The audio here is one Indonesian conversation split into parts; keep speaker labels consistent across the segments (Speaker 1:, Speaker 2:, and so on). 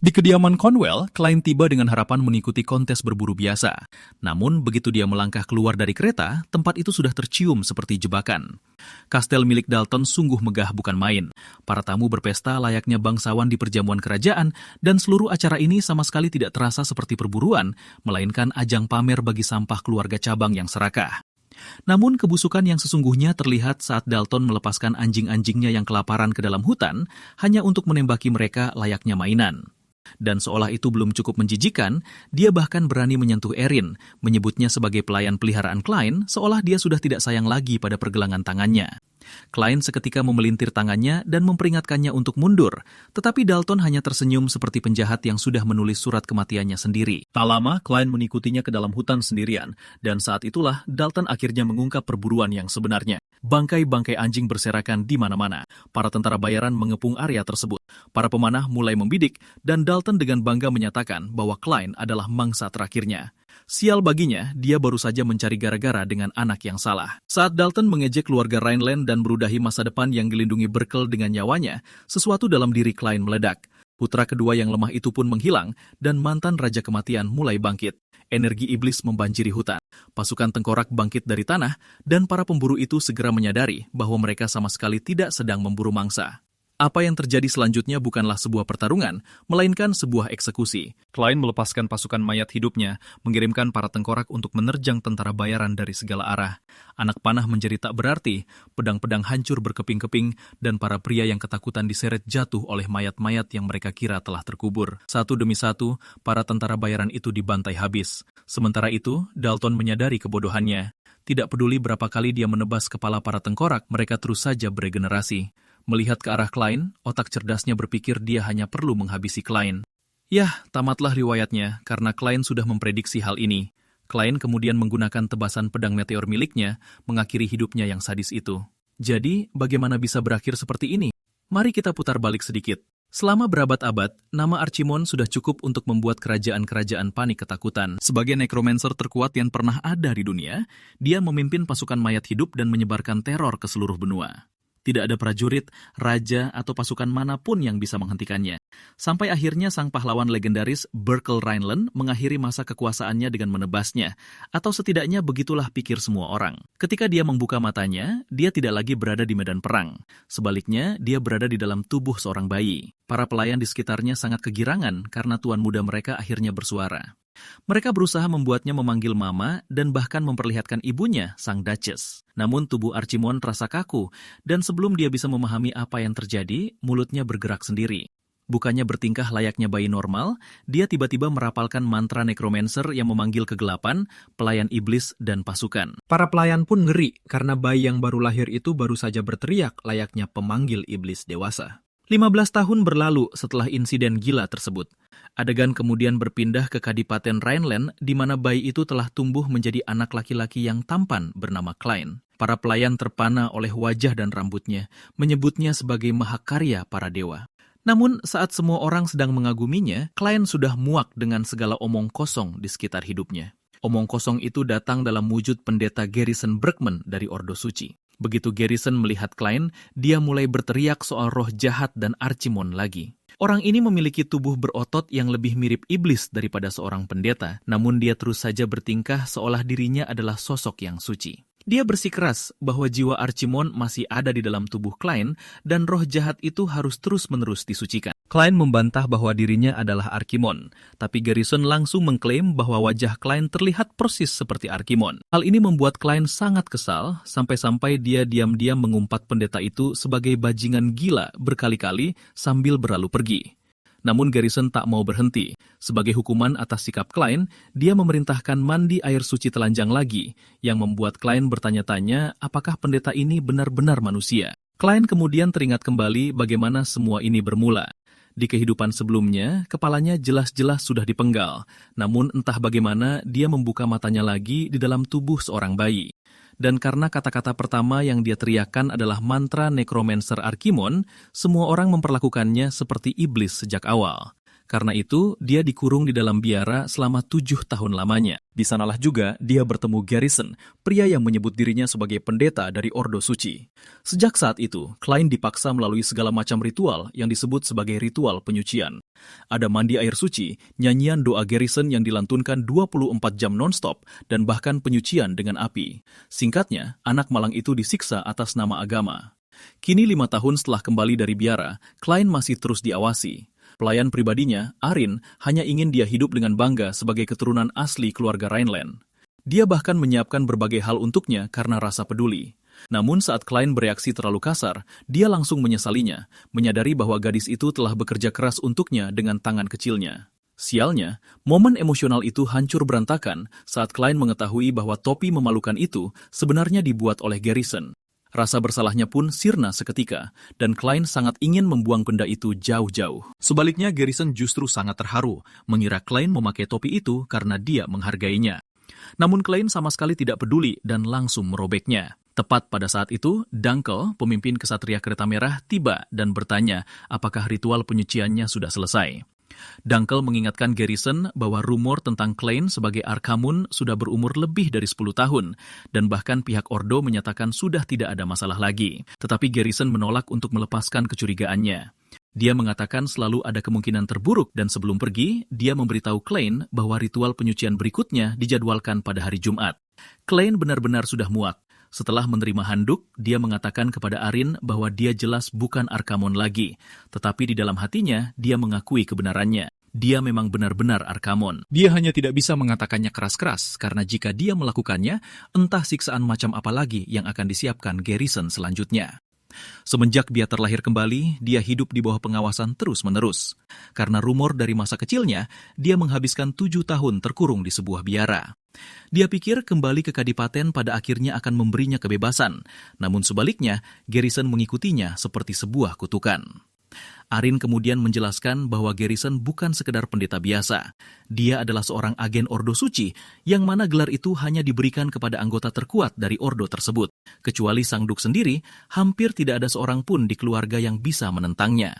Speaker 1: Di kediaman Conwell, Klein tiba dengan harapan mengikuti kontes berburu biasa. Namun, begitu dia melangkah keluar dari kereta, tempat itu sudah tercium seperti jebakan. Kastel milik Dalton sungguh megah bukan main. Para tamu berpesta layaknya bangsawan di perjamuan kerajaan, dan seluruh acara ini sama sekali tidak terasa seperti perburuan, melainkan ajang pamer bagi sampah keluarga cabang yang serakah. Namun kebusukan yang sesungguhnya terlihat saat Dalton melepaskan anjing-anjingnya yang kelaparan ke dalam hutan, hanya untuk menembaki mereka layaknya mainan. Dan seolah itu belum cukup menjijikan, dia bahkan berani menyentuh Erin, menyebutnya sebagai pelayan peliharaan Klein, seolah dia sudah tidak sayang lagi pada pergelangan tangannya. Klein seketika memelintir tangannya dan memperingatkannya untuk mundur, tetapi Dalton hanya tersenyum seperti penjahat yang sudah menulis surat kematiannya sendiri. Tak lama, Klein mengikutinya ke dalam hutan sendirian, dan saat itulah Dalton akhirnya mengungkap perburuan yang sebenarnya. Bangkai-bangkai anjing berserakan di mana-mana. Para tentara bayaran mengepung area tersebut. Para pemanah mulai membidik, dan Dalton dengan bangga menyatakan bahwa Klein adalah mangsa terakhirnya. Sial baginya, dia baru saja mencari gara-gara dengan anak yang salah. Saat Dalton mengejek keluarga Rhineland dan merudahi masa depan yang dilindungi Berkel dengan nyawanya, sesuatu dalam diri Klein meledak. Putra kedua yang lemah itu pun menghilang, dan mantan Raja Kematian mulai bangkit. Energi iblis membanjiri hutan. Pasukan tengkorak bangkit dari tanah, dan para pemburu itu segera menyadari bahwa mereka sama sekali tidak sedang memburu mangsa. Apa yang terjadi selanjutnya bukanlah sebuah pertarungan, melainkan sebuah eksekusi. Klein melepaskan pasukan mayat hidupnya, mengirimkan para tengkorak untuk menerjang tentara bayaran dari segala arah. Anak panah menjadi tak berarti, pedang-pedang hancur berkeping-keping, dan para pria yang ketakutan diseret jatuh oleh mayat-mayat yang mereka kira telah terkubur. Satu demi satu, para tentara bayaran itu dibantai habis. Sementara itu, Dalton menyadari kebodohannya. Tidak peduli berapa kali dia menebas kepala para tengkorak, mereka terus saja beregenerasi. Melihat ke arah Klein, otak cerdasnya berpikir dia hanya perlu menghabisi Klein. Yah, tamatlah riwayatnya karena Klein sudah memprediksi hal ini. Klein kemudian menggunakan tebasan pedang meteor miliknya, mengakhiri hidupnya yang sadis itu. Jadi, bagaimana bisa berakhir seperti ini? Mari kita putar balik sedikit. Selama berabad-abad, nama Archimon sudah cukup untuk membuat kerajaan-kerajaan panik ketakutan. Sebagai necromancer terkuat yang pernah ada di dunia, dia memimpin pasukan mayat hidup dan menyebarkan teror ke seluruh benua. Tidak ada prajurit, raja, atau pasukan manapun yang bisa menghentikannya. Sampai akhirnya sang pahlawan legendaris Berkel Rhineland mengakhiri masa kekuasaannya dengan menebasnya, atau setidaknya begitulah pikir semua orang. Ketika dia membuka matanya, dia tidak lagi berada di medan perang. Sebaliknya, dia berada di dalam tubuh seorang bayi. Para pelayan di sekitarnya sangat kegirangan karena tuan muda mereka akhirnya bersuara. Mereka berusaha membuatnya memanggil mama dan bahkan memperlihatkan ibunya, sang Duchess. Namun tubuh Archimon terasa kaku, dan sebelum dia bisa memahami apa yang terjadi, mulutnya bergerak sendiri. Bukannya bertingkah layaknya bayi normal, dia tiba-tiba merapalkan mantra necromancer yang memanggil kegelapan, pelayan iblis, dan pasukan.
Speaker 2: Para pelayan pun ngeri karena bayi yang baru lahir itu baru saja berteriak layaknya pemanggil iblis dewasa. 15 tahun berlalu setelah insiden gila tersebut. Adegan kemudian berpindah ke Kadipaten Rhineland di mana bayi itu telah tumbuh menjadi anak laki-laki yang tampan bernama Klein. Para pelayan terpana oleh wajah dan rambutnya, menyebutnya sebagai mahakarya para dewa. Namun saat semua orang sedang mengaguminya, Klein sudah muak dengan segala omong kosong di sekitar hidupnya. Omong kosong itu datang dalam wujud pendeta Garrison Berkman dari Ordo Suci. Begitu Garrison melihat Klein, dia mulai berteriak soal roh jahat dan Archimon lagi. Orang ini memiliki tubuh berotot yang lebih mirip iblis daripada seorang pendeta, namun dia terus saja bertingkah seolah dirinya adalah sosok yang suci. Dia bersikeras bahwa jiwa Archimon masih ada di dalam tubuh Klein dan roh jahat itu harus terus-menerus disucikan. Klein membantah bahwa dirinya adalah Archimon, tapi Garrison langsung mengklaim bahwa wajah Klein terlihat persis seperti Archimon. Hal ini membuat Klein sangat kesal, sampai-sampai dia diam-diam mengumpat pendeta itu sebagai bajingan gila berkali-kali sambil berlalu pergi. Namun Garrison tak mau berhenti. Sebagai hukuman atas sikap Klein, dia memerintahkan mandi air suci telanjang lagi, yang membuat Klein bertanya-tanya apakah pendeta ini benar-benar manusia. Klein kemudian teringat kembali bagaimana semua ini bermula. Di kehidupan sebelumnya, kepalanya jelas-jelas sudah dipenggal, namun entah bagaimana dia membuka matanya lagi di dalam tubuh seorang bayi. Dan karena kata-kata pertama yang dia teriakkan adalah mantra necromancer Archimon, semua orang memperlakukannya seperti iblis sejak awal.
Speaker 1: Karena itu, dia dikurung di dalam biara selama 7 tahun lamanya. Di sanalah juga dia bertemu Garrison, pria yang menyebut dirinya sebagai pendeta dari Ordo Suci. Sejak saat itu, Klein dipaksa melalui segala macam ritual yang disebut sebagai ritual penyucian. Ada mandi air suci, nyanyian doa Garrison yang dilantunkan 24 jam non-stop, dan bahkan penyucian dengan api. Singkatnya, anak malang itu disiksa atas nama agama. Kini 5 tahun setelah kembali dari biara, Klein masih terus diawasi. Pelayan pribadinya, Arin, hanya ingin dia hidup dengan bangga sebagai keturunan asli keluarga Rhineland. Dia bahkan menyiapkan berbagai hal untuknya karena rasa peduli. Namun saat Klein bereaksi terlalu kasar, dia langsung menyesalinya, menyadari bahwa gadis itu telah bekerja keras untuknya dengan tangan kecilnya. Sialnya, momen emosional itu hancur berantakan saat Klein mengetahui bahwa topi memalukan itu sebenarnya dibuat oleh Garrison. Rasa bersalahnya pun sirna seketika, dan Klein sangat ingin membuang benda itu jauh-jauh. Sebaliknya, Garrison justru sangat terharu, mengira Klein memakai topi itu karena dia menghargainya. Namun Klein sama sekali tidak peduli dan langsung merobeknya. Tepat pada saat itu, Dunkel, pemimpin kesatria kereta merah, tiba dan bertanya apakah ritual penyuciannya sudah selesai. Dunkel mengingatkan Garrison bahwa rumor tentang Klein sebagai Arkamun sudah berumur lebih dari 10 tahun, dan bahkan pihak Ordo menyatakan sudah tidak ada masalah lagi. Tetapi Garrison menolak untuk melepaskan kecurigaannya. Dia mengatakan selalu ada kemungkinan terburuk, dan sebelum pergi, dia memberitahu Klein bahwa ritual penyucian berikutnya dijadwalkan pada hari Jumat. Klein benar-benar sudah muak. Setelah menerima handuk, dia mengatakan kepada Arin bahwa dia jelas bukan Arkamon lagi, tetapi di dalam hatinya dia mengakui kebenarannya. Dia memang benar-benar Arkamon. Dia hanya tidak bisa mengatakannya keras-keras, karena jika dia melakukannya, entah siksaan macam apa lagi yang akan disiapkan Garrison selanjutnya. Semenjak dia terlahir kembali, dia hidup di bawah pengawasan terus-menerus. Karena rumor dari masa kecilnya, dia menghabiskan 7 tahun terkurung di sebuah biara. Dia pikir kembali ke Kadipaten pada akhirnya akan memberinya kebebasan, namun sebaliknya, Garrison mengikutinya seperti sebuah kutukan. Arin kemudian menjelaskan bahwa Garrison bukan sekedar pendeta biasa. Dia adalah seorang agen Ordo Suci, yang mana gelar itu hanya diberikan kepada anggota terkuat dari Ordo tersebut. Kecuali Sang Duk sendiri, hampir tidak ada seorang pun di keluarga yang bisa menentangnya.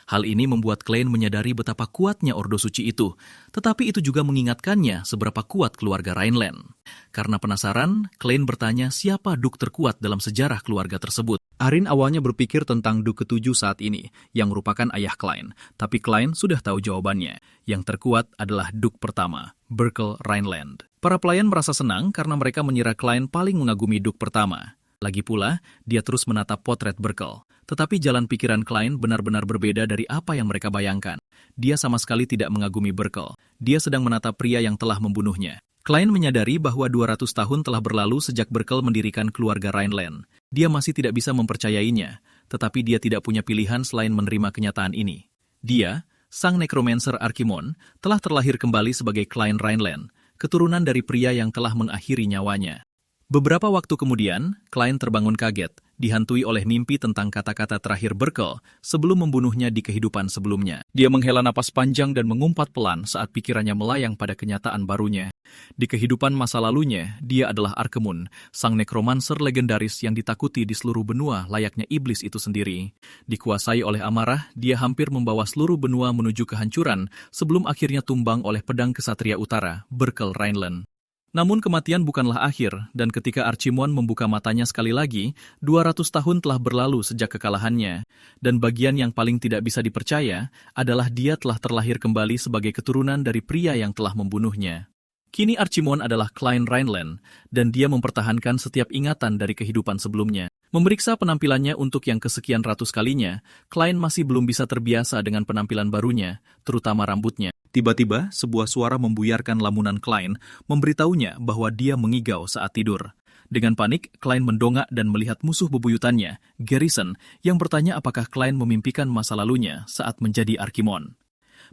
Speaker 1: Hal ini membuat Klein menyadari betapa kuatnya Ordo Suci itu, tetapi itu juga mengingatkannya seberapa kuat keluarga Rhineland. Karena penasaran, Klein bertanya siapa Duk terkuat dalam sejarah keluarga tersebut. Arin awalnya berpikir tentang Duk ke-7 saat ini, yang merupakan ayah Klein, tapi Klein sudah tahu jawabannya. Yang terkuat adalah Duk pertama, Berkel Rhineland. Para pelayan merasa senang karena mereka mengira Klein paling mengagumi Duk pertama. Lagi pula, dia terus menatap potret Berkel. Tetapi jalan pikiran Klein benar-benar berbeda dari apa yang mereka bayangkan. Dia sama sekali tidak mengagumi Berkel. Dia sedang menatap pria yang telah membunuhnya. Klein menyadari bahwa 200 tahun telah berlalu sejak Berkel mendirikan keluarga Rhineland. Dia masih tidak bisa mempercayainya, tetapi dia tidak punya pilihan selain menerima kenyataan ini. Dia, sang necromancer Archimon, telah terlahir kembali sebagai Klein Rhineland, keturunan dari pria yang telah mengakhiri nyawanya. Beberapa waktu kemudian, Klein terbangun kaget, dihantui oleh mimpi tentang kata-kata terakhir Berkel sebelum membunuhnya di kehidupan sebelumnya. Dia menghela napas panjang dan mengumpat pelan saat pikirannya melayang pada kenyataan barunya. Di kehidupan masa lalunya, dia adalah Arkemun, sang nekromancer legendaris yang ditakuti di seluruh benua layaknya iblis itu sendiri. Dikuasai oleh amarah, dia hampir membawa seluruh benua menuju kehancuran sebelum akhirnya tumbang oleh pedang kesatria utara, Berkel Rhineland. Namun kematian bukanlah akhir, dan ketika Archimon membuka matanya sekali lagi, 200 tahun telah berlalu sejak kekalahannya. Dan bagian yang paling tidak bisa dipercaya adalah dia telah terlahir kembali sebagai keturunan dari pria yang telah membunuhnya. Kini Archimon adalah Klein Rhineland, dan dia mempertahankan setiap ingatan dari kehidupan sebelumnya. Memeriksa penampilannya untuk yang kesekian ratus kalinya, Klein masih belum bisa terbiasa dengan penampilan barunya, terutama rambutnya. Tiba-tiba, sebuah suara membuyarkan lamunan Klein, memberitahunya bahwa dia mengigau saat tidur. Dengan panik, Klein mendongak dan melihat musuh bebuyutannya, Garrison, yang bertanya apakah Klein memimpikan masa lalunya saat menjadi Archimon.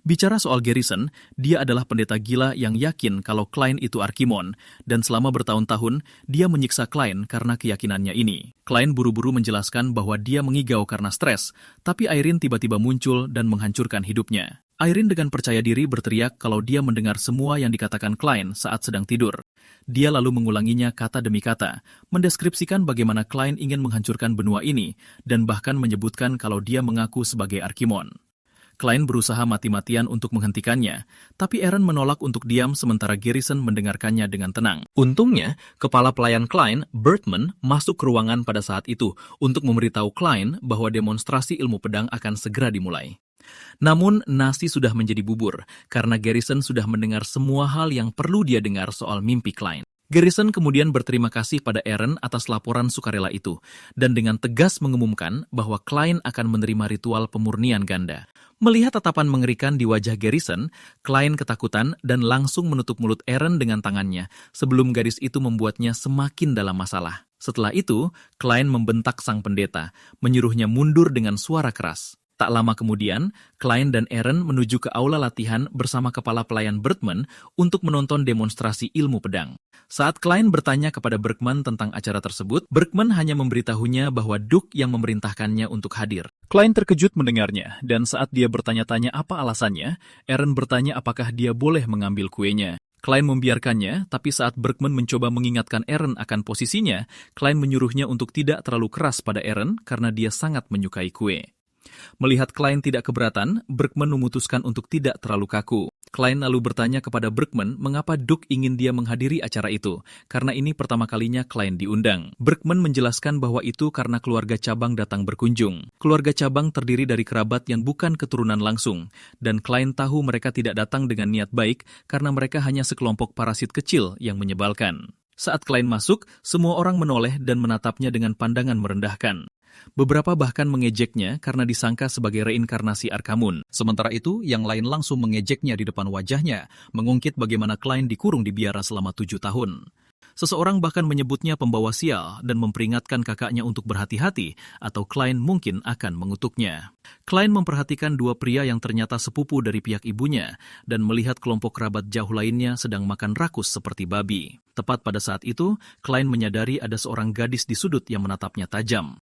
Speaker 1: Bicara soal Garrison, dia adalah pendeta gila yang yakin kalau Klein itu Archimon, dan selama bertahun-tahun, dia menyiksa Klein karena keyakinannya ini. Klein buru-buru menjelaskan bahwa dia mengigau karena stres, tapi Irene tiba-tiba muncul dan menghancurkan hidupnya. Irene dengan percaya diri berteriak kalau dia mendengar semua yang dikatakan Klein saat sedang tidur. Dia lalu mengulanginya kata demi kata, mendeskripsikan bagaimana Klein ingin menghancurkan benua ini, dan bahkan menyebutkan kalau dia mengaku sebagai Archimon. Klein berusaha mati-matian untuk menghentikannya, tapi Aaron menolak untuk diam sementara Garrison mendengarkannya dengan tenang. Untungnya, kepala pelayan Klein, Bertman, masuk ke ruangan pada saat itu untuk memberitahu Klein bahwa demonstrasi ilmu pedang akan segera dimulai. Namun, nasi sudah menjadi bubur, karena Garrison sudah mendengar semua hal yang perlu dia dengar soal mimpi Klein. Garrison kemudian berterima kasih pada Aaron atas laporan sukarela itu, dan dengan tegas mengumumkan bahwa Klein akan menerima ritual pemurnian ganda. Melihat tatapan mengerikan di wajah Garrison, Klein ketakutan dan langsung menutup mulut Aaron dengan tangannya, sebelum gadis itu membuatnya semakin dalam masalah. Setelah itu, Klein membentak sang pendeta, menyuruhnya mundur dengan suara keras. Tak lama kemudian, Klein dan Aaron menuju ke aula latihan bersama kepala pelayan Bertman untuk menonton demonstrasi ilmu pedang. Saat Klein bertanya kepada Berkman tentang acara tersebut, Berkman hanya memberitahunya bahwa Duke yang memerintahkannya untuk hadir. Klein terkejut mendengarnya, dan saat dia bertanya-tanya apa alasannya, Aaron bertanya apakah dia boleh mengambil kuenya. Klein membiarkannya, tapi saat Berkman mencoba mengingatkan Aaron akan posisinya, Klein menyuruhnya untuk tidak terlalu keras pada Aaron karena dia sangat menyukai kue. Melihat Klein tidak keberatan, Berkman memutuskan untuk tidak terlalu kaku. Klein lalu bertanya kepada Berkman mengapa Duke ingin dia menghadiri acara itu, karena ini pertama kalinya Klein diundang. Berkman menjelaskan bahwa itu karena keluarga cabang datang berkunjung. Keluarga cabang terdiri dari kerabat yang bukan keturunan langsung, dan Klein tahu mereka tidak datang dengan niat baik karena mereka hanya sekelompok parasit kecil yang menyebalkan. Saat Klein masuk, semua orang menoleh dan menatapnya dengan pandangan merendahkan. Beberapa bahkan mengejeknya karena disangka sebagai reinkarnasi Arkamun. Sementara itu, yang lain langsung mengejeknya di depan wajahnya, mengungkit bagaimana Klein dikurung di biara selama 7 tahun. Seseorang bahkan menyebutnya pembawa sial dan memperingatkan kakaknya untuk berhati-hati atau Klein mungkin akan mengutuknya. Klein memperhatikan dua pria yang ternyata sepupu dari pihak ibunya dan melihat kelompok kerabat jauh lainnya sedang makan rakus seperti babi. Tepat pada saat itu, Klein menyadari ada seorang gadis di sudut yang menatapnya tajam.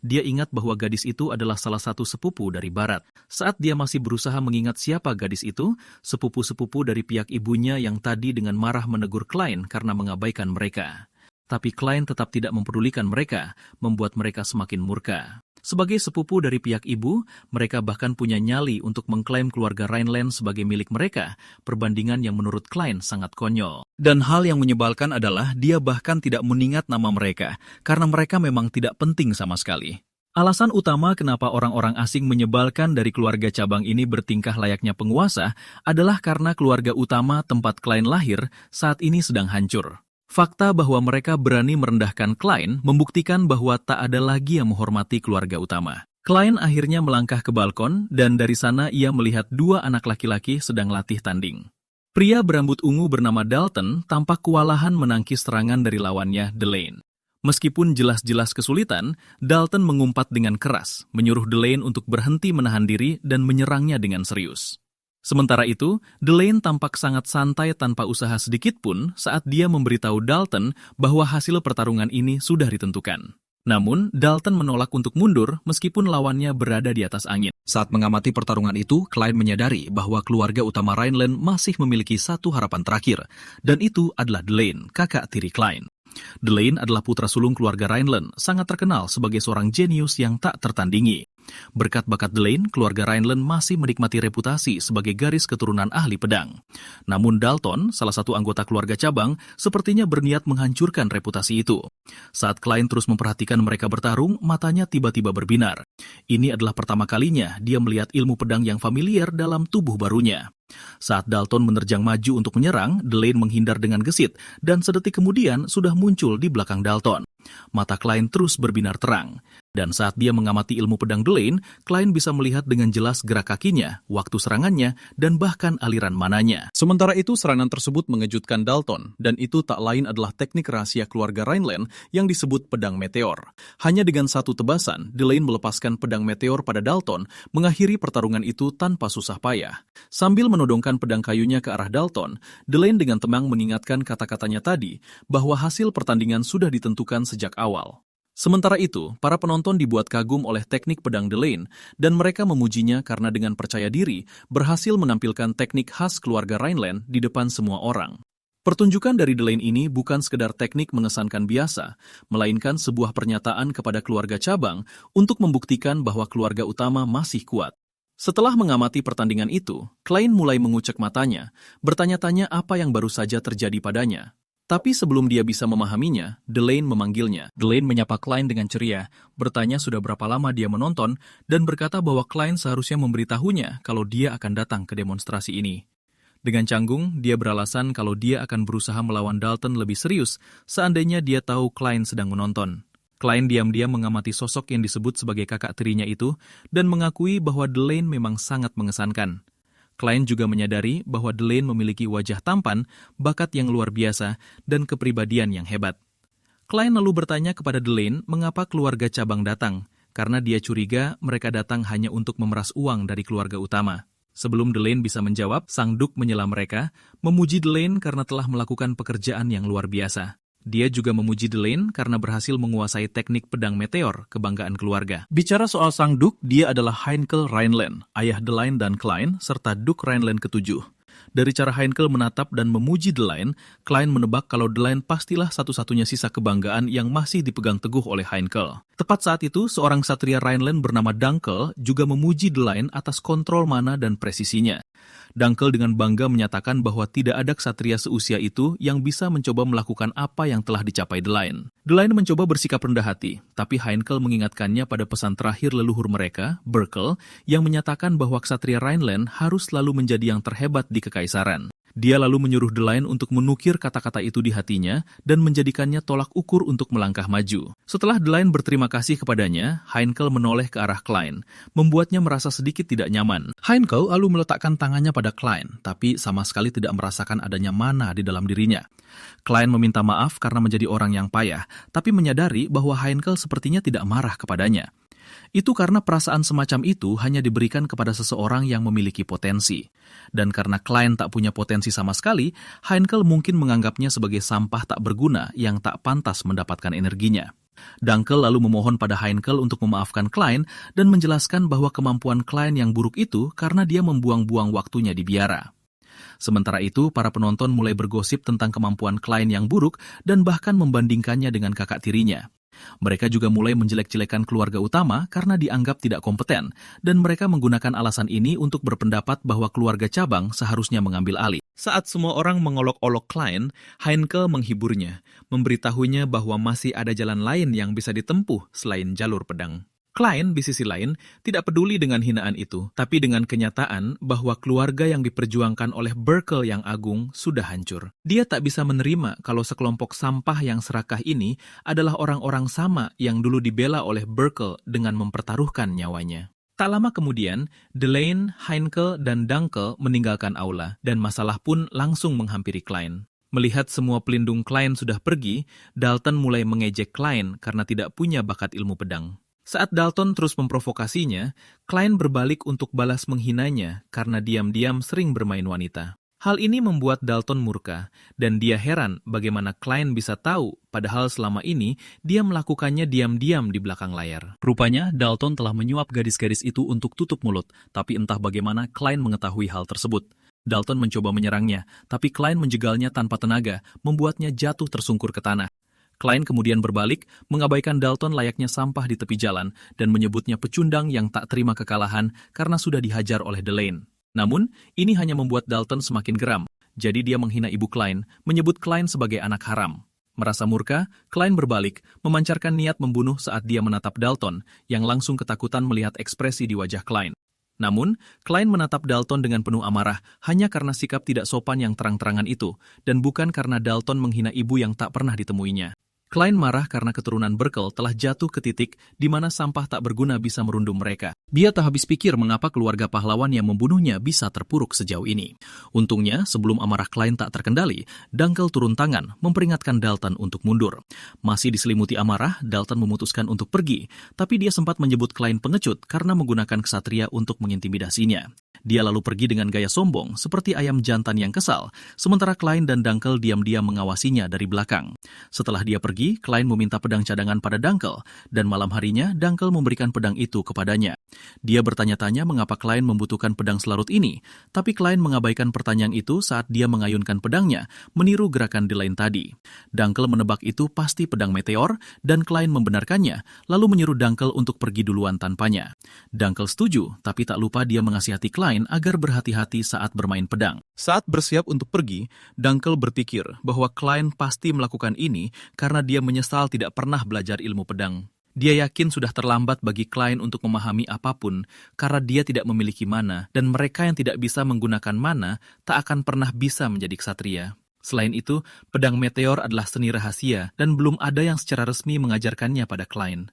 Speaker 1: Dia ingat bahwa gadis itu adalah salah satu sepupu dari barat. Saat dia masih berusaha mengingat siapa gadis itu, sepupu-sepupu dari pihak ibunya yang tadi dengan marah menegur Klein karena mengabaikan mereka. Tapi Klein tetap tidak mempedulikan mereka, membuat mereka semakin murka. Sebagai sepupu dari pihak ibu, mereka bahkan punya nyali untuk mengklaim keluarga Rhineland sebagai milik mereka, perbandingan yang menurut Klein sangat konyol. Dan hal yang menyebalkan adalah dia bahkan tidak mengingat nama mereka, karena mereka memang tidak penting sama sekali. Alasan utama kenapa orang-orang asing menyebalkan dari keluarga cabang ini bertingkah layaknya penguasa adalah karena keluarga utama tempat Klein lahir saat ini sedang hancur. Fakta bahwa mereka berani merendahkan Klein membuktikan bahwa tak ada lagi yang menghormati keluarga utama. Klein akhirnya melangkah ke balkon dan dari sana ia melihat dua anak laki-laki sedang latih tanding. Pria berambut ungu bernama Dalton tampak kewalahan menangkis serangan dari lawannya, Delane. Meskipun jelas-jelas kesulitan, Dalton mengumpat dengan keras, menyuruh Delane untuk berhenti menahan diri dan menyerangnya dengan serius. Sementara itu, Delane tampak sangat santai tanpa usaha sedikit pun saat dia memberitahu Dalton bahwa hasil pertarungan ini sudah ditentukan. Namun, Dalton menolak untuk mundur meskipun lawannya berada di atas angin. Saat mengamati pertarungan itu, Klein menyadari bahwa keluarga utama Rhineland masih memiliki satu harapan terakhir, dan itu adalah Delane, kakak tiri Klein. Delane adalah putra sulung keluarga Rhineland, sangat terkenal sebagai seorang jenius yang tak tertandingi. Berkat bakat Delane, keluarga Rhineland masih menikmati reputasi sebagai garis keturunan ahli pedang. Namun Dalton, salah satu anggota keluarga cabang, sepertinya berniat menghancurkan reputasi itu. Saat Klein terus memperhatikan mereka bertarung, matanya tiba-tiba berbinar. Ini adalah pertama kalinya dia melihat ilmu pedang yang familiar dalam tubuh barunya. Saat Dalton menerjang maju untuk menyerang, Delane menghindar dengan gesit, dan sedetik kemudian sudah muncul di belakang Dalton. Mata Klein terus berbinar terang. Dan saat dia mengamati ilmu pedang Delane, Klein bisa melihat dengan jelas gerak kakinya, waktu serangannya, dan bahkan aliran mananya. Sementara itu, serangan tersebut mengejutkan Dalton, dan itu tak lain adalah teknik rahasia keluarga Rhineland yang disebut pedang meteor. Hanya dengan satu tebasan, Delane melepaskan pedang meteor pada Dalton, mengakhiri pertarungan itu tanpa susah payah. Sambil menodongkan pedang kayunya ke arah Dalton, Delane dengan tenang mengingatkan kata-katanya tadi, bahwa hasil pertandingan sudah ditentukan sejak awal. Sementara itu, para penonton dibuat kagum oleh teknik pedang Delane, dan mereka memujinya karena dengan percaya diri, berhasil menampilkan teknik khas keluarga Rhineland di depan semua orang. Pertunjukan dari Delane ini bukan sekedar teknik mengesankan biasa, melainkan sebuah pernyataan kepada keluarga cabang untuk membuktikan bahwa keluarga utama masih kuat. Setelah mengamati pertandingan itu, Klein mulai mengucek matanya, bertanya-tanya apa yang baru saja terjadi padanya. Tapi sebelum dia bisa memahaminya, Delane memanggilnya. Delane menyapa Klein dengan ceria, bertanya sudah berapa lama dia menonton, dan berkata bahwa Klein seharusnya memberitahunya kalau dia akan datang ke demonstrasi ini. Dengan canggung, dia beralasan kalau dia akan berusaha melawan Dalton lebih serius seandainya dia tahu Klein sedang menonton. Klein diam-diam mengamati sosok yang disebut sebagai kakak tirinya itu dan mengakui bahwa Delane memang sangat mengesankan. Klein juga menyadari bahwa Delane memiliki wajah tampan, bakat yang luar biasa, dan kepribadian yang hebat. Klein lalu bertanya kepada Delane mengapa keluarga cabang datang, karena dia curiga mereka datang hanya untuk memeras uang dari keluarga utama. Sebelum Delane bisa menjawab, sang Duk menyela mereka, memuji Delane karena telah melakukan pekerjaan yang luar biasa. Dia juga memuji Delane karena berhasil menguasai teknik pedang meteor, kebanggaan keluarga. Bicara soal sang Duk, dia adalah Heinkel Rhineland, ayah Delane dan Klein, serta Duk Rhineland ke-7. Dari cara Heinkel menatap dan memuji Delane, Klein menebak kalau Delane pastilah satu-satunya sisa kebanggaan yang masih dipegang teguh oleh Heinkel. Tepat saat itu, seorang satria Rhineland bernama Dunkel juga memuji Delane atas kontrol mana dan presisinya. Dunkel dengan bangga menyatakan bahwa tidak ada ksatria seusia itu yang bisa mencoba melakukan apa yang telah dicapai Delane. Delane mencoba bersikap rendah hati, tapi Heinkel mengingatkannya pada pesan terakhir leluhur mereka, Berkel, yang menyatakan bahwa ksatria Rhineland harus selalu menjadi yang terhebat di kekaisaran. Dia lalu menyuruh Delane untuk menukir kata-kata itu di hatinya dan menjadikannya tolak ukur untuk melangkah maju. Setelah Delane berterima kasih kepadanya, Heinkel menoleh ke arah Klein, membuatnya merasa sedikit tidak nyaman. Heinkel lalu meletakkan tangannya pada Klein, tapi sama sekali tidak merasakan adanya mana di dalam dirinya. Klein meminta maaf karena menjadi orang yang payah, tapi menyadari bahwa Heinkel sepertinya tidak marah kepadanya. Itu karena perasaan semacam itu hanya diberikan kepada seseorang yang memiliki potensi. Dan karena Klein tak punya potensi sama sekali, Heinkel mungkin menganggapnya sebagai sampah tak berguna yang tak pantas mendapatkan energinya. Dunkel lalu memohon pada Heinkel untuk memaafkan Klein dan menjelaskan bahwa kemampuan Klein yang buruk itu karena dia membuang-buang waktunya di biara. Sementara itu, para penonton mulai bergosip tentang kemampuan Klein yang buruk dan bahkan membandingkannya dengan kakak tirinya. Mereka juga mulai menjelek-jelekan keluarga utama karena dianggap tidak kompeten, dan mereka menggunakan alasan ini untuk berpendapat bahwa keluarga cabang seharusnya mengambil alih. Saat semua orang mengolok-olok Klein, Heinkel menghiburnya, memberitahunya bahwa masih ada jalan lain yang bisa ditempuh selain jalur pedang. Klein, di sisi lain, tidak peduli dengan hinaan itu, tapi dengan kenyataan bahwa keluarga yang diperjuangkan oleh Berkel yang agung sudah hancur. Dia tak bisa menerima kalau sekelompok sampah yang serakah ini adalah orang-orang sama yang dulu dibela oleh Berkel dengan mempertaruhkan nyawanya. Tak lama kemudian, Delane, Heinkel, dan Dunkel meninggalkan aula, dan masalah pun langsung menghampiri Klein. Melihat semua pelindung Klein sudah pergi, Dalton mulai mengejek Klein karena tidak punya bakat ilmu pedang. Saat Dalton terus memprovokasinya, Klein berbalik untuk balas menghinanya karena diam-diam sering bermain wanita. Hal ini membuat Dalton murka, dan dia heran bagaimana Klein bisa tahu, padahal selama ini dia melakukannya diam-diam di belakang layar. Rupanya, Dalton telah menyuap gadis-gadis itu untuk tutup mulut, tapi entah bagaimana Klein mengetahui hal tersebut. Dalton mencoba menyerangnya, tapi Klein menjegalnya tanpa tenaga, membuatnya jatuh tersungkur ke tanah. Klein kemudian berbalik, mengabaikan Dalton layaknya sampah di tepi jalan, dan menyebutnya pecundang yang tak terima kekalahan karena sudah dihajar oleh Delane. Namun, ini hanya membuat Dalton semakin geram, jadi dia menghina ibu Klein, menyebut Klein sebagai anak haram. Merasa murka, Klein berbalik, memancarkan niat membunuh saat dia menatap Dalton, yang langsung ketakutan melihat ekspresi di wajah Klein. Namun, Klein menatap Dalton dengan penuh amarah hanya karena sikap tidak sopan yang terang-terangan itu, dan bukan karena Dalton menghina ibu yang tak pernah ditemuinya. Klein marah karena keturunan Berkel telah jatuh ke titik di mana sampah tak berguna bisa merundung mereka. Dia tak habis pikir mengapa keluarga pahlawan yang membunuhnya bisa terpuruk sejauh ini. Untungnya, sebelum amarah Klein tak terkendali, Dunkel turun tangan, memperingatkan Dalton untuk mundur. Masih diselimuti amarah, Dalton memutuskan untuk pergi, tapi dia sempat menyebut Klein pengecut karena menggunakan ksatria untuk mengintimidasinya. Dia lalu pergi dengan gaya sombong, seperti ayam jantan yang kesal, sementara Klein dan Dunkel diam-diam mengawasinya dari belakang. Setelah dia pergi, Klein meminta pedang cadangan pada Dunkel, dan malam harinya Dunkel memberikan pedang itu kepadanya. Dia bertanya-tanya mengapa Klein membutuhkan pedang selarut ini, tapi Klein mengabaikan pertanyaan itu saat dia mengayunkan pedangnya, meniru gerakan Delaine tadi. Dunkel menebak itu pasti pedang meteor, dan Klein membenarkannya, lalu menyuruh Dunkel untuk pergi duluan tanpanya. Dunkel setuju, tapi tak lupa dia mengasihati Klein agar berhati-hati saat bermain pedang. Saat bersiap untuk pergi, Dunkel berpikir bahwa Klein pasti melakukan ini karena dia menyesal tidak pernah belajar ilmu pedang. Dia yakin sudah terlambat bagi Klein untuk memahami apapun karena dia tidak memiliki mana, dan mereka yang tidak bisa menggunakan mana tak akan pernah bisa menjadi ksatria. Selain itu, pedang meteor adalah seni rahasia dan belum ada yang secara resmi mengajarkannya pada Klein.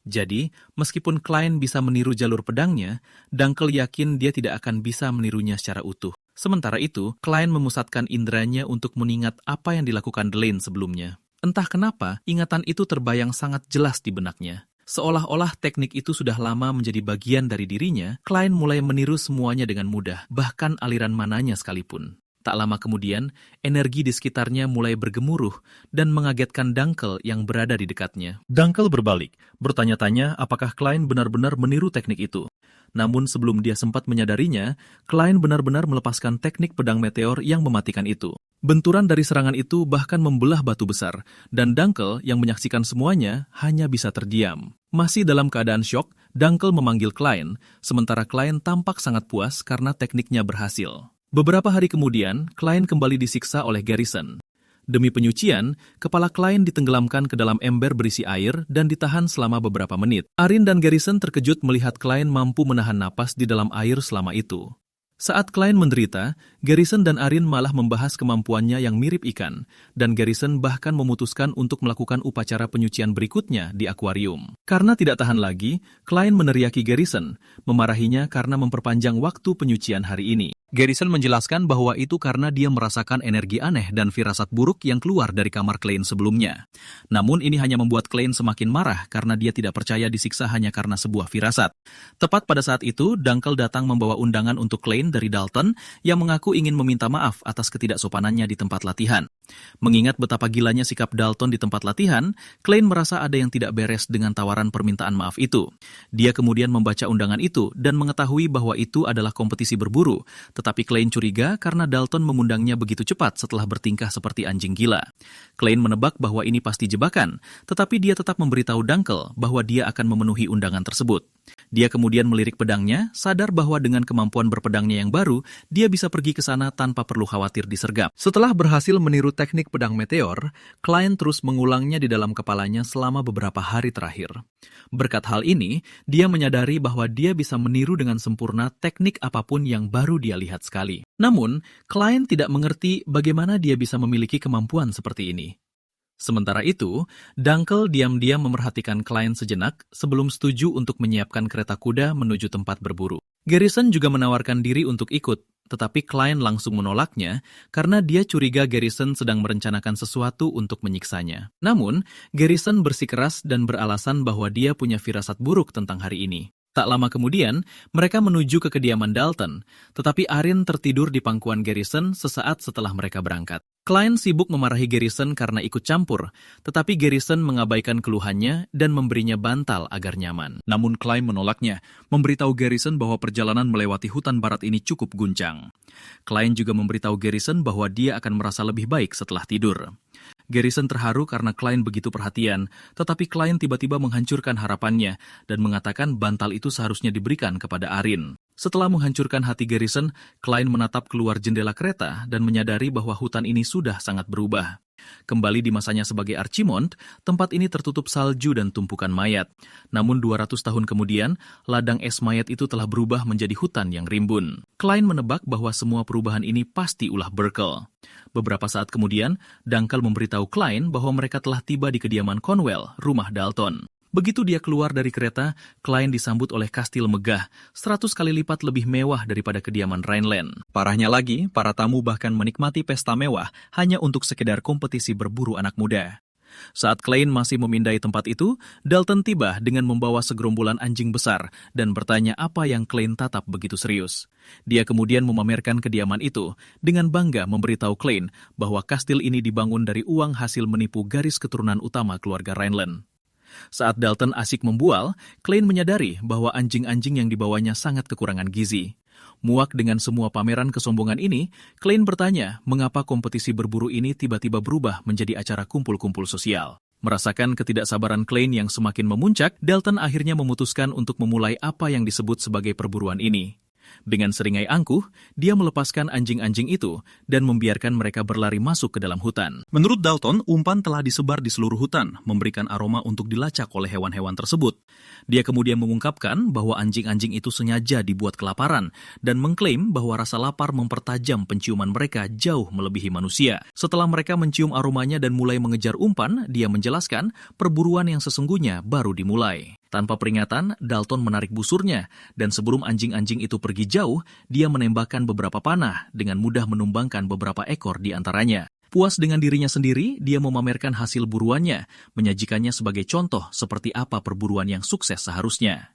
Speaker 1: Jadi, meskipun Klein bisa meniru jalur pedangnya, Dunkel yakin dia tidak akan bisa menirunya secara utuh. Sementara itu, Klein memusatkan inderanya untuk mengingat apa yang dilakukan Delaine sebelumnya. Entah kenapa, ingatan itu terbayang sangat jelas di benaknya. Seolah-olah teknik itu sudah lama menjadi bagian dari dirinya, Klein mulai meniru semuanya dengan mudah, bahkan aliran mananya sekalipun. Tak lama kemudian, energi di sekitarnya mulai bergemuruh dan mengagetkan Dunkel yang berada di dekatnya. Dunkel berbalik, bertanya-tanya apakah Klein benar-benar meniru teknik itu. Namun sebelum dia sempat menyadarinya, Klein benar-benar melepaskan teknik pedang meteor yang mematikan itu. Benturan dari serangan itu bahkan membelah batu besar, dan Dunkel yang menyaksikan semuanya hanya bisa terdiam. Masih dalam keadaan syok, Dunkel memanggil Klein, sementara Klein tampak sangat puas karena tekniknya berhasil. Beberapa hari kemudian, Klein kembali disiksa oleh Garrison. Demi penyucian, kepala Klein ditenggelamkan ke dalam ember berisi air dan ditahan selama beberapa menit. Arin dan Garrison terkejut melihat Klein mampu menahan napas di dalam air selama itu. Saat Klein menderita, Garrison dan Arin malah membahas kemampuannya yang mirip ikan, dan Garrison bahkan memutuskan untuk melakukan upacara penyucian berikutnya di akuarium. Karena tidak tahan lagi, Klein meneriaki Garrison, memarahinya karena memperpanjang waktu penyucian hari ini. Garrison menjelaskan bahwa itu karena dia merasakan energi aneh dan firasat buruk yang keluar dari kamar Klein sebelumnya. Namun ini hanya membuat Klein semakin marah karena dia tidak percaya disiksa hanya karena sebuah firasat. Tepat pada saat itu, Dunkel datang membawa undangan untuk Klein dari Dalton yang mengaku ingin meminta maaf atas ketidaksopanannya di tempat latihan. Mengingat betapa gilanya sikap Dalton di tempat latihan, Klein merasa ada yang tidak beres dengan tawaran permintaan maaf itu. Dia kemudian membaca undangan itu dan mengetahui bahwa itu adalah kompetisi berburu, tetapi Klein curiga karena Dalton mengundangnya begitu cepat setelah bertingkah seperti anjing gila. Klein menebak bahwa ini pasti jebakan, tetapi dia tetap memberitahu Dunkel bahwa dia akan memenuhi undangan tersebut. Dia kemudian melirik pedangnya, sadar bahwa dengan kemampuan berpedangnya yang baru, dia bisa pergi ke sana tanpa perlu khawatir disergap. Setelah berhasil meniru teknik pedang meteor, Klein terus mengulangnya di dalam kepalanya selama beberapa hari terakhir. Berkat hal ini, dia menyadari bahwa dia bisa meniru dengan sempurna teknik apapun yang baru dia lihat sekali. Namun, Klein tidak mengerti bagaimana dia bisa memiliki kemampuan seperti ini. Sementara itu, Dunkel diam-diam memerhatikan Klein sejenak sebelum setuju untuk menyiapkan kereta kuda menuju tempat berburu. Garrison juga menawarkan diri untuk ikut, tetapi Klein langsung menolaknya karena dia curiga Garrison sedang merencanakan sesuatu untuk menyiksanya. Namun, Garrison bersikeras dan beralasan bahwa dia punya firasat buruk tentang hari ini. Tak lama kemudian, mereka menuju ke kediaman Dalton, tetapi Arin tertidur di pangkuan Garrison sesaat setelah mereka berangkat. Klein sibuk memarahi Garrison karena ikut campur, tetapi Garrison mengabaikan keluhannya dan memberinya bantal agar nyaman. Namun Klein menolaknya, memberitahu Garrison bahwa perjalanan melewati hutan barat ini cukup guncang. Klein juga memberitahu Garrison bahwa dia akan merasa lebih baik setelah tidur. Garrison terharu karena Klein begitu perhatian, tetapi Klein tiba-tiba menghancurkan harapannya dan mengatakan bantal itu seharusnya diberikan kepada Arin. Setelah menghancurkan hati Garrison, Klein menatap keluar jendela kereta dan menyadari bahwa hutan ini sudah sangat berubah. Kembali di masanya sebagai Archimond, tempat ini tertutup salju dan tumpukan mayat. Namun 200 tahun kemudian, ladang es mayat itu telah berubah menjadi hutan yang rimbun. Klein menebak bahwa semua perubahan ini pasti ulah Burkle. Beberapa saat kemudian, Dunkel memberitahu Klein bahwa mereka telah tiba di kediaman Conwell, rumah Dalton. Begitu dia keluar dari kereta, Klein disambut oleh kastil megah, 100 kali lipat lebih mewah daripada kediaman Rhineland. Parahnya lagi, para tamu bahkan menikmati pesta mewah hanya untuk sekedar kompetisi berburu anak muda. Saat Klein masih memindai tempat itu, Dalton tiba dengan membawa segerombolan anjing besar dan bertanya apa yang Klein tatap begitu serius. Dia kemudian memamerkan kediaman itu dengan bangga memberitahu Klein bahwa kastil ini dibangun dari uang hasil menipu garis keturunan utama keluarga Rhineland. Saat Dalton asik membual, Klein menyadari bahwa anjing-anjing yang dibawanya sangat kekurangan gizi. Muak dengan semua pameran kesombongan ini, Klein bertanya mengapa kompetisi berburu ini tiba-tiba berubah menjadi acara kumpul-kumpul sosial. Merasakan ketidaksabaran Klein yang semakin memuncak, Dalton akhirnya memutuskan untuk memulai apa yang disebut sebagai perburuan ini. Dengan seringai angkuh, dia melepaskan anjing-anjing itu dan membiarkan mereka berlari masuk ke dalam hutan. Menurut Dalton, umpan telah disebar di seluruh hutan, memberikan aroma untuk dilacak oleh hewan-hewan tersebut. Dia kemudian mengungkapkan bahwa anjing-anjing itu sengaja dibuat kelaparan dan mengklaim bahwa rasa lapar mempertajam penciuman mereka jauh melebihi manusia. Setelah mereka mencium aromanya dan mulai mengejar umpan, dia menjelaskan perburuan yang sesungguhnya baru dimulai. Tanpa peringatan, Dalton menarik busurnya, dan sebelum anjing-anjing itu pergi jauh, dia menembakkan beberapa panah dengan mudah menumbangkan beberapa ekor di antaranya. Puas dengan dirinya sendiri, dia memamerkan hasil buruannya, menyajikannya sebagai contoh seperti apa perburuan yang sukses seharusnya.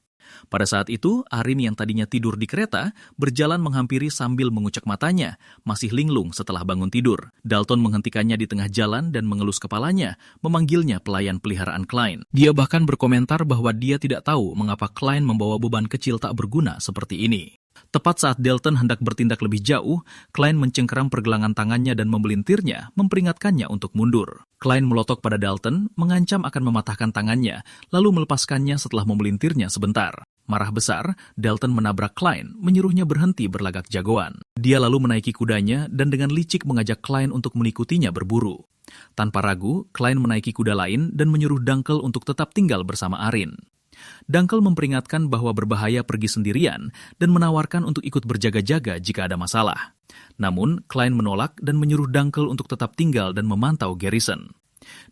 Speaker 1: Pada saat itu, Arin yang tadinya tidur di kereta berjalan menghampiri sambil mengucek matanya, masih linglung setelah bangun tidur. Dalton menghentikannya di tengah jalan dan mengelus kepalanya, memanggilnya pelayan peliharaan Klein. Dia bahkan berkomentar bahwa dia tidak tahu mengapa Klein membawa beban kecil tak berguna seperti ini. Tepat saat Dalton hendak bertindak lebih jauh, Klein mencengkeram pergelangan tangannya dan memelintirnya, memperingatkannya untuk mundur. Klein melotok pada Dalton, mengancam akan mematahkan tangannya, lalu melepaskannya setelah memelintirnya sebentar. Marah besar, Dalton menabrak Klein, menyuruhnya berhenti berlagak jagoan. Dia lalu menaiki kudanya dan dengan licik mengajak Klein untuk mengikutinya berburu. Tanpa ragu, Klein menaiki kuda lain dan menyuruh Dunkel untuk tetap tinggal bersama Arin. Dunkel memperingatkan bahwa berbahaya pergi sendirian dan menawarkan untuk ikut berjaga-jaga jika ada masalah. Namun, Klein menolak dan menyuruh Dunkel untuk tetap tinggal dan memantau Garrison.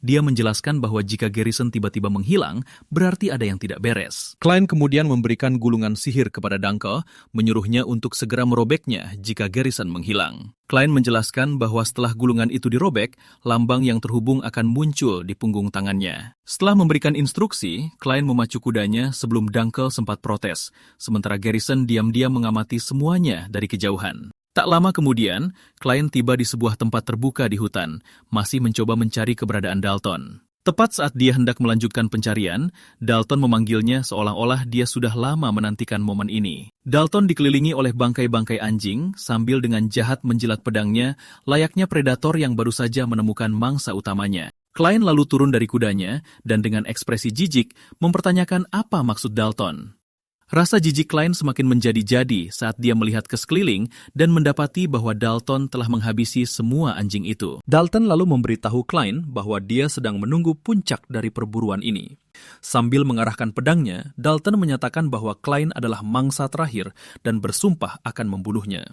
Speaker 1: Dia menjelaskan bahwa jika Garrison tiba-tiba menghilang, berarti ada yang tidak beres. Klein kemudian memberikan gulungan sihir kepada Dunkel, menyuruhnya untuk segera merobeknya jika Garrison menghilang. Klein menjelaskan bahwa setelah gulungan itu dirobek, lambang yang terhubung akan muncul di punggung tangannya. Setelah memberikan instruksi, Klein memacu kudanya sebelum Dunkel sempat protes, sementara Garrison diam-diam mengamati semuanya dari kejauhan. Tak lama kemudian, Klein tiba di sebuah tempat terbuka di hutan, masih mencoba mencari keberadaan Dalton. Tepat saat dia hendak melanjutkan pencarian, Dalton memanggilnya seolah-olah dia sudah lama menantikan momen ini. Dalton dikelilingi oleh bangkai-bangkai anjing sambil dengan jahat menjilat pedangnya, layaknya predator yang baru saja menemukan mangsa utamanya. Klein lalu turun dari kudanya dan dengan ekspresi jijik mempertanyakan apa maksud Dalton. Rasa jijik Klein semakin menjadi-jadi saat dia melihat ke sekeliling dan mendapati bahwa Dalton telah menghabisi semua anjing itu. Dalton lalu memberitahu Klein bahwa dia sedang menunggu puncak dari perburuan ini. Sambil mengarahkan pedangnya, Dalton menyatakan bahwa Klein adalah mangsa terakhir dan bersumpah akan membunuhnya.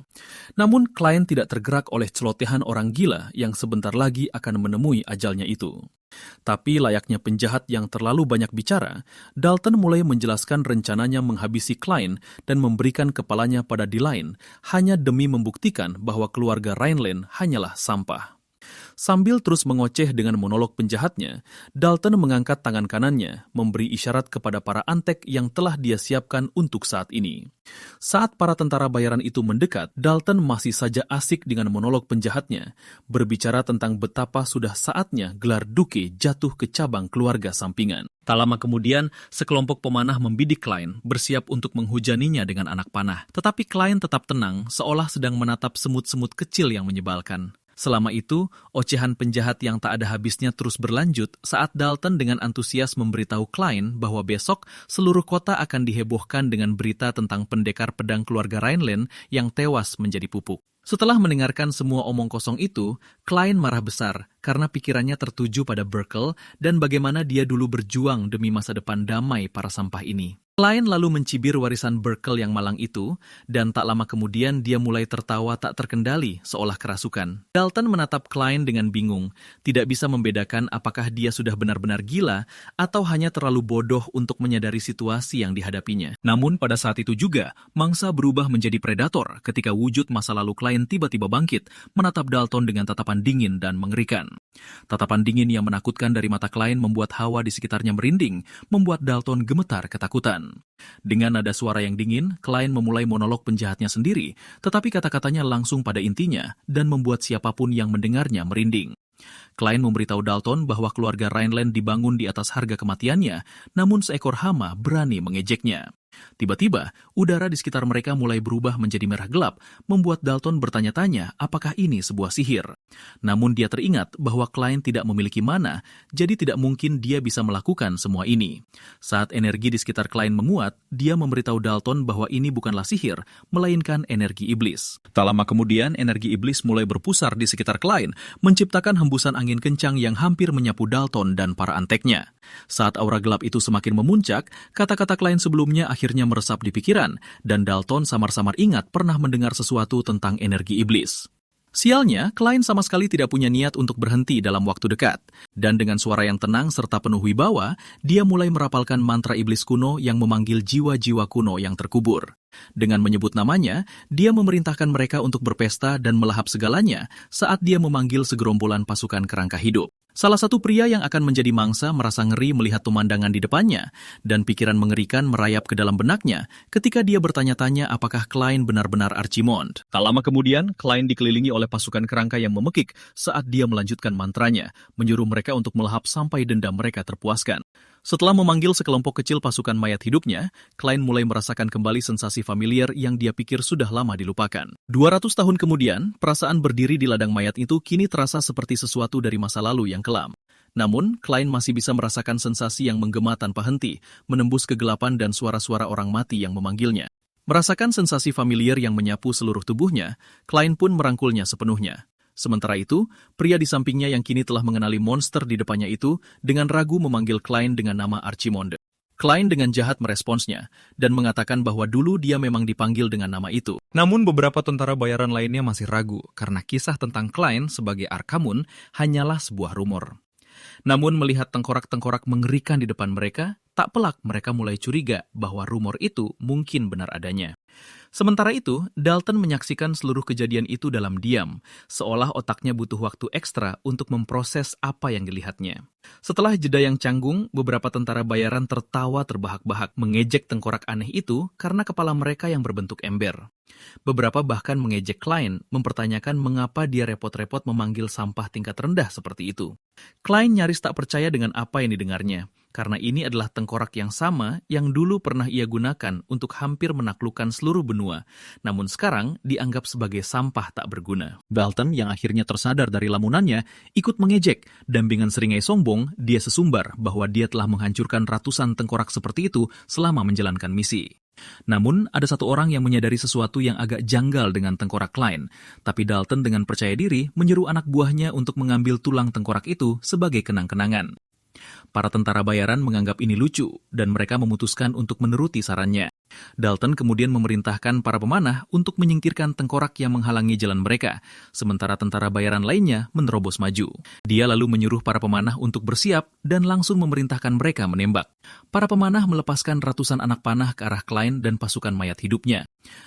Speaker 1: Namun Klein tidak tergerak oleh celotehan orang gila yang sebentar lagi akan menemui ajalnya itu. Tapi layaknya penjahat yang terlalu banyak bicara, Dalton mulai menjelaskan rencananya menghabisi Klein dan memberikan kepalanya pada Delaine hanya demi membuktikan bahwa keluarga Rhineland hanyalah sampah. Sambil terus mengoceh dengan monolog penjahatnya, Dalton mengangkat tangan kanannya, memberi isyarat kepada para antek yang telah dia siapkan untuk saat ini. Saat para tentara bayaran itu mendekat, Dalton masih saja asik dengan monolog penjahatnya, berbicara tentang betapa sudah saatnya gelar duke jatuh ke cabang keluarga sampingan. Tak lama kemudian, sekelompok pemanah membidik Klein, bersiap untuk menghujaninya dengan anak panah. Tetapi Klein tetap tenang, seolah sedang menatap semut-semut kecil yang menyebalkan. Selama itu, ocehan penjahat yang tak ada habisnya terus berlanjut saat Dalton dengan antusias memberitahu Klein bahwa besok seluruh kota akan dihebohkan dengan berita tentang pendekar pedang keluarga Rhineland yang tewas menjadi pupuk. Setelah mendengarkan semua omong kosong itu, Klein marah besar karena pikirannya tertuju pada Burkle dan bagaimana dia dulu berjuang demi masa depan damai para sampah ini. Klein lalu mencibir warisan Burkle yang malang itu, dan tak lama kemudian dia mulai tertawa tak terkendali seolah kerasukan. Dalton menatap Klein dengan bingung, tidak bisa membedakan apakah dia sudah benar-benar gila atau hanya terlalu bodoh untuk menyadari situasi yang dihadapinya. Namun pada saat itu juga, mangsa berubah menjadi predator ketika wujud masa lalu Klein tiba-tiba bangkit, menatap Dalton dengan tatapan dingin dan mengerikan. ketakutan. Tatapan dingin yang menakutkan dari mata Klein membuat hawa di sekitarnya merinding, membuat Dalton gemetar ketakutan. Dengan nada suara yang dingin, Klein memulai monolog penjahatnya sendiri, tetapi kata-katanya langsung pada intinya dan membuat siapapun yang mendengarnya merinding. Klein memberitahu Dalton bahwa keluarga Rhineland dibangun di atas harga kematiannya, namun seekor hama berani mengejeknya. Tiba-tiba, udara di sekitar mereka mulai berubah menjadi merah gelap, membuat Dalton bertanya-tanya apakah ini sebuah sihir. Namun dia teringat bahwa Klein tidak memiliki mana, jadi tidak mungkin dia bisa melakukan semua ini. Saat energi di sekitar Klein menguat, dia memberitahu Dalton bahwa ini bukanlah sihir, melainkan energi iblis. Tak lama kemudian, energi iblis mulai berpusar di sekitar Klein, menciptakan hembusan angin kencang yang hampir menyapu Dalton dan para anteknya. Saat aura gelap itu semakin memuncak, kata-kata Klein sebelumnya akhirnya meresap di pikiran, dan Dalton samar-samar ingat pernah mendengar sesuatu tentang energi iblis. Sialnya, Klein sama sekali tidak punya niat untuk berhenti dalam waktu dekat, dan dengan suara yang tenang serta penuh wibawa, dia mulai merapalkan mantra iblis kuno yang memanggil jiwa-jiwa kuno yang terkubur. Dengan menyebut namanya, dia memerintahkan mereka untuk berpesta dan melahap segalanya saat dia memanggil segerombolan pasukan kerangka hidup. Salah satu pria yang akan menjadi mangsa merasa ngeri melihat pemandangan di depannya, dan pikiran mengerikan merayap ke dalam benaknya ketika dia bertanya-tanya apakah Klein benar-benar Archimond. Tak lama kemudian, Klein dikelilingi oleh pasukan kerangka yang memekik saat dia melanjutkan mantranya, menyuruh mereka untuk melahap sampai dendam mereka terpuaskan. Setelah memanggil sekelompok kecil pasukan mayat hidupnya, Klein mulai merasakan kembali sensasi familiar yang dia pikir sudah lama dilupakan. 200 tahun kemudian, perasaan berdiri di ladang mayat itu kini terasa seperti sesuatu dari masa lalu yang kelam. Namun, Klein masih bisa merasakan sensasi yang menggema tanpa henti, menembus kegelapan dan suara-suara orang mati yang memanggilnya. Merasakan sensasi familiar yang menyapu seluruh tubuhnya, Klein pun merangkulnya sepenuhnya. Sementara itu, pria di sampingnya yang kini telah mengenali monster di depannya itu dengan ragu memanggil Klein dengan nama Archimonde. Klein dengan jahat meresponsnya dan mengatakan bahwa dulu dia memang dipanggil dengan nama itu.
Speaker 2: Namun beberapa tentara bayaran lainnya masih ragu karena kisah tentang Klein sebagai Arkamun hanyalah sebuah rumor. Namun melihat tengkorak-tengkorak mengerikan di depan mereka, tak pelak mereka mulai curiga bahwa rumor itu mungkin benar adanya. Sementara itu, Dalton menyaksikan seluruh kejadian itu dalam diam, seolah otaknya butuh waktu ekstra untuk memproses apa yang dilihatnya. Setelah jeda yang canggung, beberapa tentara bayaran tertawa terbahak-bahak mengejek tengkorak aneh itu karena kepala mereka yang berbentuk ember. Beberapa bahkan mengejek Klein, mempertanyakan mengapa dia repot-repot memanggil sampah tingkat rendah seperti itu. Klein nyaris tak percaya dengan apa yang didengarnya, karena ini adalah tengkorak yang sama yang dulu pernah ia gunakan untuk hampir menaklukkan seluruh benua, namun sekarang dianggap sebagai sampah tak berguna.
Speaker 1: Dalton yang akhirnya tersadar dari lamunannya ikut mengejek, dan dengan seringai sombong, dia sesumbar bahwa dia telah menghancurkan ratusan tengkorak seperti itu selama menjalankan misi. Namun, ada satu orang yang menyadari sesuatu yang agak janggal dengan tengkorak Klein, tapi Dalton dengan percaya diri menyuruh anak buahnya untuk mengambil tulang tengkorak itu sebagai kenang-kenangan. Para tentara bayaran menganggap ini lucu, dan mereka memutuskan untuk menuruti sarannya. Dalton kemudian memerintahkan para pemanah untuk menyingkirkan tengkorak yang menghalangi jalan mereka, sementara tentara bayaran lainnya menerobos maju. Dia lalu menyuruh para pemanah untuk bersiap dan langsung memerintahkan mereka menembak. Para pemanah melepaskan ratusan anak panah ke arah Klein dan pasukan mayat hidupnya.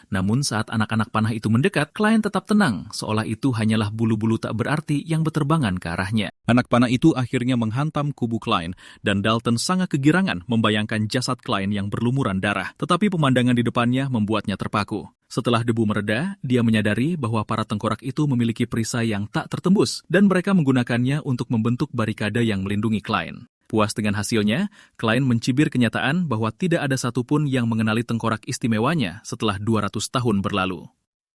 Speaker 1: Namun saat anak-anak panah itu mendekat, Klein tetap tenang, seolah itu hanyalah bulu-bulu tak berarti yang berterbangan ke arahnya. Anak panah itu akhirnya menghantam kubu Klein, dan Dalton sangat kegirangan membayangkan jasad Klein yang berlumuran darah, tetapi pemandangan di depannya membuatnya terpaku. Setelah debu mereda, dia menyadari bahwa para tengkorak itu memiliki perisai yang tak tertembus, dan mereka menggunakannya untuk membentuk barikade yang melindungi Klein. Puas dengan hasilnya, Klein mencibir kenyataan bahwa tidak ada satupun yang mengenali tengkorak istimewanya setelah 200 tahun berlalu.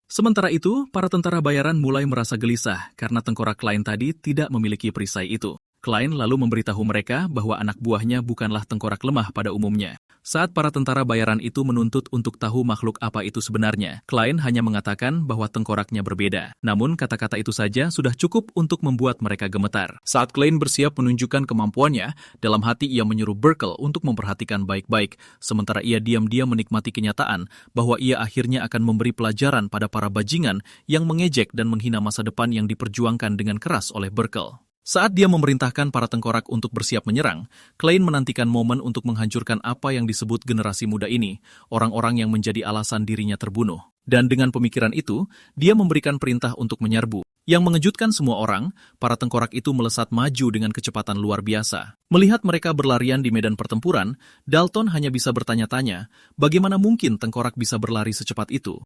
Speaker 1: Sementara itu, para tentara bayaran mulai merasa gelisah karena tengkorak Klein tadi tidak memiliki perisai itu. Klein lalu memberitahu mereka bahwa anak buahnya bukanlah tengkorak lemah pada umumnya. Saat para tentara bayaran itu menuntut untuk tahu makhluk apa itu sebenarnya, Klein hanya mengatakan bahwa tengkoraknya berbeda. Namun kata-kata itu saja sudah cukup untuk membuat mereka gemetar. Saat Klein bersiap menunjukkan kemampuannya, dalam hati ia menyuruh Burkle untuk memperhatikan baik-baik, sementara ia diam-diam menikmati kenyataan bahwa ia akhirnya akan memberi pelajaran pada para bajingan yang mengejek dan menghina masa depan yang diperjuangkan dengan keras oleh Burkle. Saat dia memerintahkan para tengkorak untuk bersiap menyerang, Klein menantikan momen untuk menghancurkan apa yang disebut generasi muda ini, orang-orang yang menjadi alasan dirinya terbunuh. Dan dengan pemikiran itu, dia memberikan perintah untuk menyerbu. Yang mengejutkan semua orang, para tengkorak itu melesat maju dengan kecepatan luar biasa. Melihat mereka berlarian di medan pertempuran, Dalton hanya bisa bertanya-tanya, bagaimana mungkin tengkorak bisa berlari secepat itu?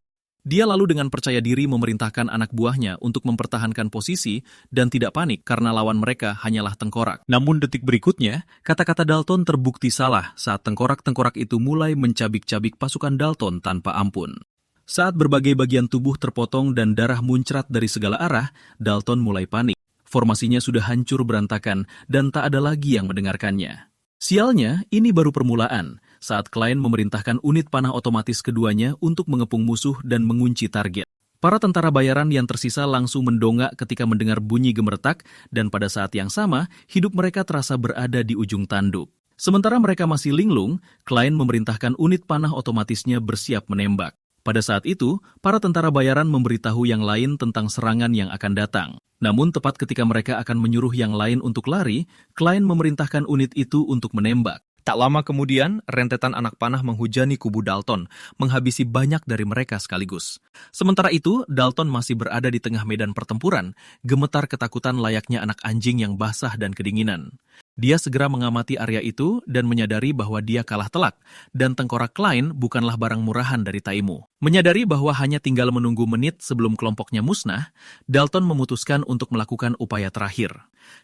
Speaker 1: Dia lalu dengan percaya diri memerintahkan anak buahnya untuk mempertahankan posisi dan tidak panik karena lawan mereka hanyalah tengkorak. Namun detik berikutnya, kata-kata Dalton terbukti salah saat tengkorak-tengkorak itu mulai mencabik-cabik pasukan Dalton tanpa ampun. Saat berbagai bagian tubuh terpotong dan darah muncrat dari segala arah, Dalton mulai panik. Formasinya sudah hancur berantakan dan tak ada lagi yang mendengarkannya. Sialnya, ini baru permulaan saat Klein memerintahkan unit panah otomatis keduanya untuk mengepung musuh dan mengunci target. Para tentara bayaran yang tersisa langsung mendongak ketika mendengar bunyi gemeretak dan pada saat yang sama, hidup mereka terasa berada di ujung tanduk. Sementara mereka masih linglung, Klein memerintahkan unit panah otomatisnya bersiap menembak. Pada saat itu, para tentara bayaran memberitahu yang lain tentang serangan yang akan datang. Namun tepat ketika mereka akan menyuruh yang lain untuk lari, Klein memerintahkan unit itu untuk menembak. Tak lama kemudian, rentetan anak panah menghujani kubu Dalton, menghabisi banyak dari mereka sekaligus. Sementara itu, Dalton masih berada di tengah medan pertempuran, gemetar ketakutan layaknya anak anjing yang basah dan kedinginan. Dia segera mengamati area itu dan menyadari bahwa dia kalah telak, dan tengkorak Klein bukanlah barang murahan dari Taimu. Menyadari bahwa hanya tinggal menunggu menit sebelum kelompoknya musnah, Dalton memutuskan untuk melakukan upaya terakhir.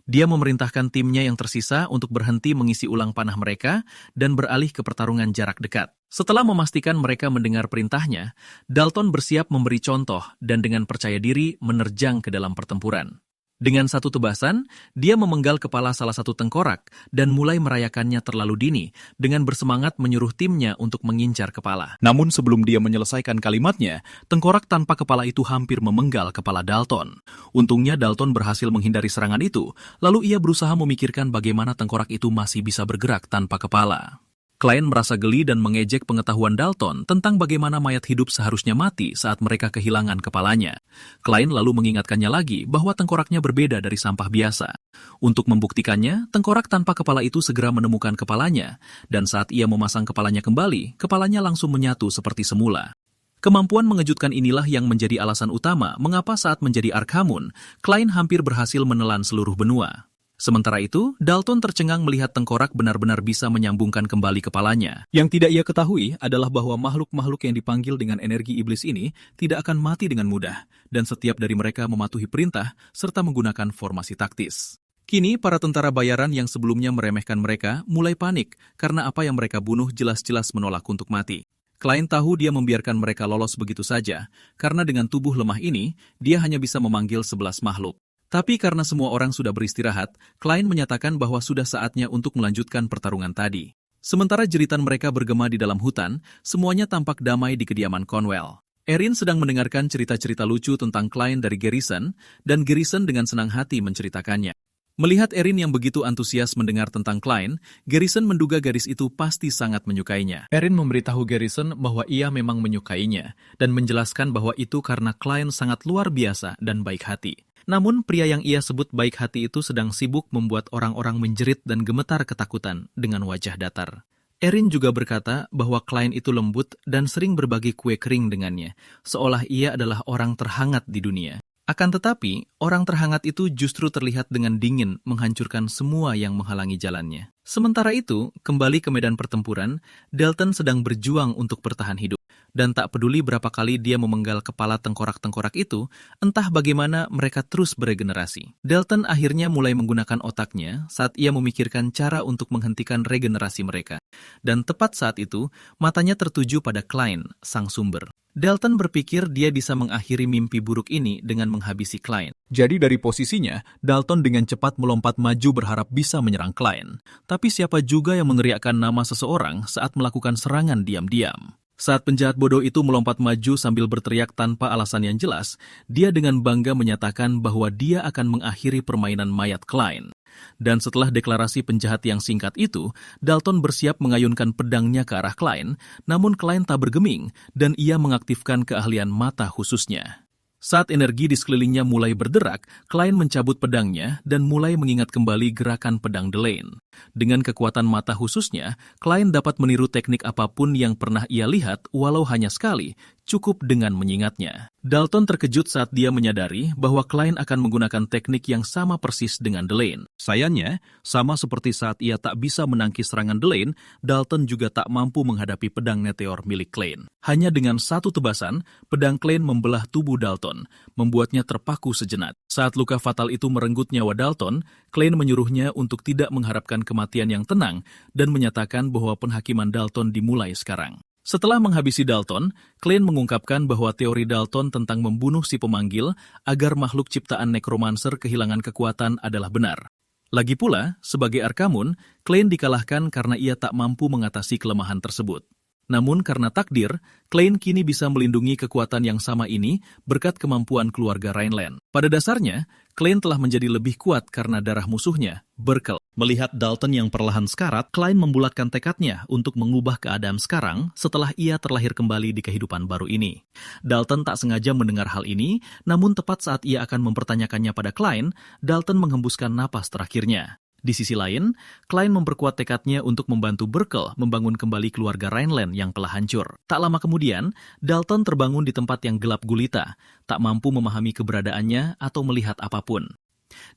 Speaker 1: Dia memerintahkan timnya yang tersisa untuk berhenti mengisi ulang panah mereka dan beralih ke pertarungan jarak dekat. Setelah memastikan mereka mendengar perintahnya, Dalton bersiap memberi contoh dan dengan percaya diri menerjang ke dalam pertempuran. Dengan satu tebasan, dia memenggal kepala salah satu tengkorak dan mulai merayakannya terlalu dini dengan bersemangat menyuruh timnya untuk mengincar kepala. Namun sebelum dia menyelesaikan kalimatnya, tengkorak tanpa kepala itu hampir memenggal kepala Dalton. Untungnya Dalton berhasil menghindari serangan itu, lalu ia berusaha memikirkan bagaimana tengkorak itu masih bisa bergerak tanpa kepala. Klein merasa geli dan mengejek pengetahuan Dalton tentang bagaimana mayat hidup seharusnya mati saat mereka kehilangan kepalanya. Klein lalu mengingatkannya lagi bahwa tengkoraknya berbeda dari sampah biasa. Untuk membuktikannya, tengkorak tanpa kepala itu segera menemukan kepalanya, dan saat ia memasang kepalanya kembali, kepalanya langsung menyatu seperti semula. Kemampuan mengejutkan inilah yang menjadi alasan utama mengapa saat menjadi Arkhamun, Klein hampir berhasil menelan seluruh benua. Sementara itu, Dalton tercengang melihat tengkorak benar-benar bisa menyambungkan kembali kepalanya. Yang tidak ia ketahui adalah bahwa makhluk-makhluk yang dipanggil dengan energi iblis ini tidak akan mati dengan mudah, dan setiap dari mereka mematuhi perintah serta menggunakan formasi taktis. Kini, para tentara bayaran yang sebelumnya meremehkan mereka mulai panik karena apa yang mereka bunuh jelas-jelas menolak untuk mati. Klein tahu dia membiarkan mereka lolos begitu saja, karena dengan tubuh lemah ini, dia hanya bisa memanggil 11 makhluk. Tapi karena semua orang sudah beristirahat, Klein menyatakan bahwa sudah saatnya untuk melanjutkan pertarungan tadi. Sementara jeritan mereka bergema di dalam hutan, semuanya tampak damai di kediaman Conwell. Erin sedang mendengarkan cerita-cerita lucu tentang Klein dari Garrison, dan Garrison dengan senang hati menceritakannya. Melihat Erin yang begitu antusias mendengar tentang Klein, Garrison menduga gadis itu pasti sangat menyukainya. Erin memberitahu Garrison bahwa ia memang menyukainya, dan menjelaskan bahwa itu karena Klein sangat luar biasa dan baik hati. Namun pria yang ia sebut baik hati itu sedang sibuk membuat orang-orang menjerit dan gemetar ketakutan dengan wajah datar. Erin juga berkata bahwa Klein itu lembut dan sering berbagi kue kering dengannya, seolah ia adalah orang terhangat di dunia. Akan tetapi, orang terhangat itu justru terlihat dengan dingin menghancurkan semua yang menghalangi jalannya. Sementara itu, kembali ke medan pertempuran, Dalton sedang berjuang untuk bertahan hidup. Dan tak peduli berapa kali dia memenggal kepala tengkorak-tengkorak itu, entah bagaimana mereka terus beregenerasi. Dalton akhirnya mulai menggunakan otaknya saat ia memikirkan cara untuk menghentikan regenerasi mereka. Dan tepat saat itu, matanya tertuju pada Klein, sang sumber. Dalton berpikir dia bisa mengakhiri mimpi buruk ini dengan menghabisi Klein. Jadi dari posisinya, Dalton dengan cepat melompat maju berharap bisa menyerang Klein. Tapi siapa juga yang meneriakkan nama seseorang saat melakukan serangan diam-diam? Saat penjahat bodoh itu melompat maju sambil berteriak tanpa alasan yang jelas, dia dengan bangga menyatakan bahwa dia akan mengakhiri permainan mayat Klein. Dan setelah deklarasi penjahat yang singkat itu, Dalton bersiap mengayunkan pedangnya ke arah Klein, namun Klein tak bergeming dan ia mengaktifkan keahlian mata khususnya. Saat energi di sekelilingnya mulai berderak, Klein mencabut pedangnya dan mulai mengingat kembali gerakan pedang Delaine. Dengan kekuatan mata khususnya, Klein dapat meniru teknik apapun yang pernah ia lihat walau hanya sekali, cukup dengan mengingatnya. Dalton terkejut saat dia menyadari bahwa Klein akan menggunakan teknik yang sama persis dengan Delane. Sayangnya, sama seperti saat ia tak bisa menangkis serangan Delane, Dalton juga tak mampu menghadapi pedang meteor milik Klein. Hanya dengan satu tebasan, pedang Klein membelah tubuh Dalton, membuatnya terpaku sejenak. Saat luka fatal itu merenggut nyawa Dalton, Klein menyuruhnya untuk tidak mengharapkan kematian yang tenang dan menyatakan bahwa penghakiman Dalton dimulai sekarang. Setelah menghabisi Dalton, Klein mengungkapkan bahwa teori Dalton tentang membunuh si pemanggil agar makhluk ciptaan Necromancer kehilangan kekuatan adalah benar. Lagi pula, sebagai Arkamun, Klein dikalahkan karena ia tak mampu mengatasi kelemahan tersebut. Namun karena takdir, Klein kini bisa melindungi kekuatan yang sama ini berkat kemampuan keluarga Rhineland. Pada dasarnya, Klein telah menjadi lebih kuat karena darah musuhnya, Burkel. Melihat Dalton yang perlahan sekarat, Klein membulatkan tekadnya untuk mengubah keadaan sekarang setelah ia terlahir kembali di kehidupan baru ini. Dalton tak sengaja mendengar hal ini, namun tepat saat ia akan mempertanyakannya pada Klein, Dalton menghembuskan napas terakhirnya. Di sisi lain, Klein memperkuat tekadnya untuk membantu Burkel membangun kembali keluarga Rhineland yang telah hancur. Tak lama kemudian, Dalton terbangun di tempat yang gelap gulita, tak mampu memahami keberadaannya atau melihat apapun.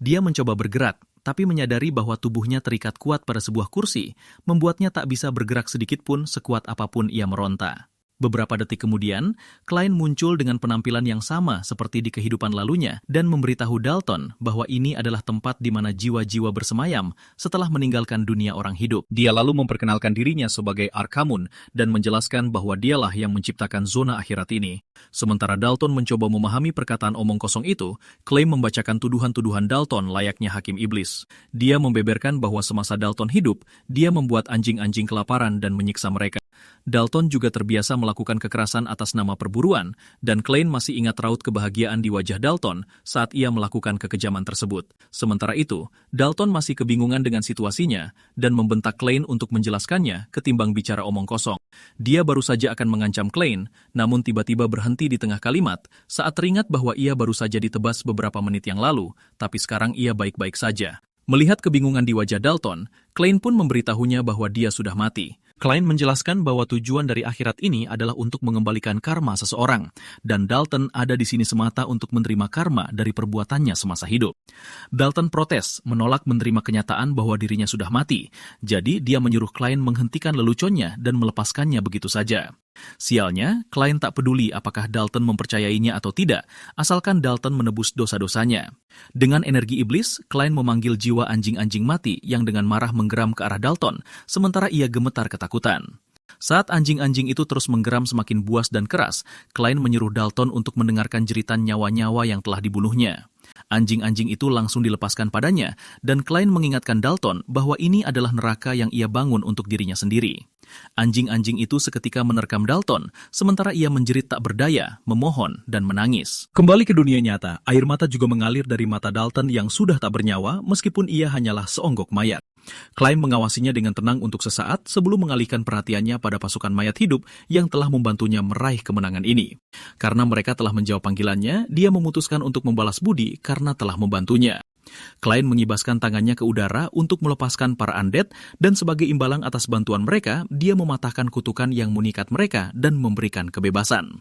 Speaker 1: Dia mencoba bergerak, tapi menyadari bahwa tubuhnya terikat kuat pada sebuah kursi, membuatnya tak bisa bergerak sedikit pun sekuat apapun ia meronta. Beberapa detik kemudian, Klein muncul dengan penampilan yang sama seperti di kehidupan lalunya dan memberitahu Dalton bahwa ini adalah tempat di mana jiwa-jiwa bersemayam setelah meninggalkan dunia orang hidup. Dia lalu memperkenalkan dirinya sebagai Arkamun dan menjelaskan bahwa dialah yang menciptakan zona akhirat ini. Sementara Dalton mencoba memahami perkataan omong kosong itu, Klein membacakan tuduhan-tuduhan Dalton layaknya hakim iblis. Dia membeberkan bahwa semasa Dalton hidup, dia membuat anjing-anjing kelaparan dan menyiksa mereka. Dalton juga terbiasa melakukan kekerasan atas nama perburuan, dan Klein masih ingat raut kebahagiaan di wajah Dalton saat ia melakukan kekejaman tersebut. Sementara itu, Dalton masih kebingungan dengan situasinya dan membentak Klein untuk menjelaskannya ketimbang bicara omong kosong. Dia baru saja akan mengancam Klein, namun tiba-tiba berhenti di tengah kalimat saat teringat bahwa ia baru saja ditebas beberapa menit yang lalu, tapi sekarang ia baik-baik saja. Melihat kebingungan di wajah Dalton, Klein pun memberitahunya bahwa dia sudah mati. Klein menjelaskan bahwa tujuan dari akhirat ini adalah untuk mengembalikan karma seseorang, dan Dalton ada di sini semata untuk menerima karma dari perbuatannya semasa hidup. Dalton protes, menolak menerima kenyataan bahwa dirinya sudah mati, jadi dia menyuruh Klein menghentikan leluconnya dan melepaskannya begitu saja. Sialnya, Klein tak peduli apakah Dalton mempercayainya atau tidak, asalkan Dalton menebus dosa-dosanya. Dengan energi iblis, Klein memanggil jiwa anjing-anjing mati yang dengan marah menggeram ke arah Dalton, sementara ia gemetar ketakutan. Saat anjing-anjing itu terus menggeram semakin buas dan keras, Klein menyuruh Dalton untuk mendengarkan jeritan nyawa-nyawa yang telah dibunuhnya. Anjing-anjing itu langsung dilepaskan padanya, dan Klein mengingatkan Dalton bahwa ini adalah neraka yang ia bangun untuk dirinya sendiri. Anjing-anjing itu seketika menerkam Dalton, sementara ia menjerit tak berdaya, memohon, dan menangis. Kembali ke dunia nyata, air mata juga mengalir dari mata Dalton yang sudah tak bernyawa meskipun ia hanyalah seonggok mayat. Klein mengawasinya dengan tenang untuk sesaat sebelum mengalihkan perhatiannya pada pasukan mayat hidup yang telah membantunya meraih kemenangan ini. Karena mereka telah menjawab panggilannya, dia memutuskan untuk membalas budi karena telah membantunya. Klein mengibaskan tangannya ke udara untuk melepaskan para undead, dan sebagai imbalan atas bantuan mereka, dia mematahkan kutukan yang mengikat mereka dan memberikan kebebasan.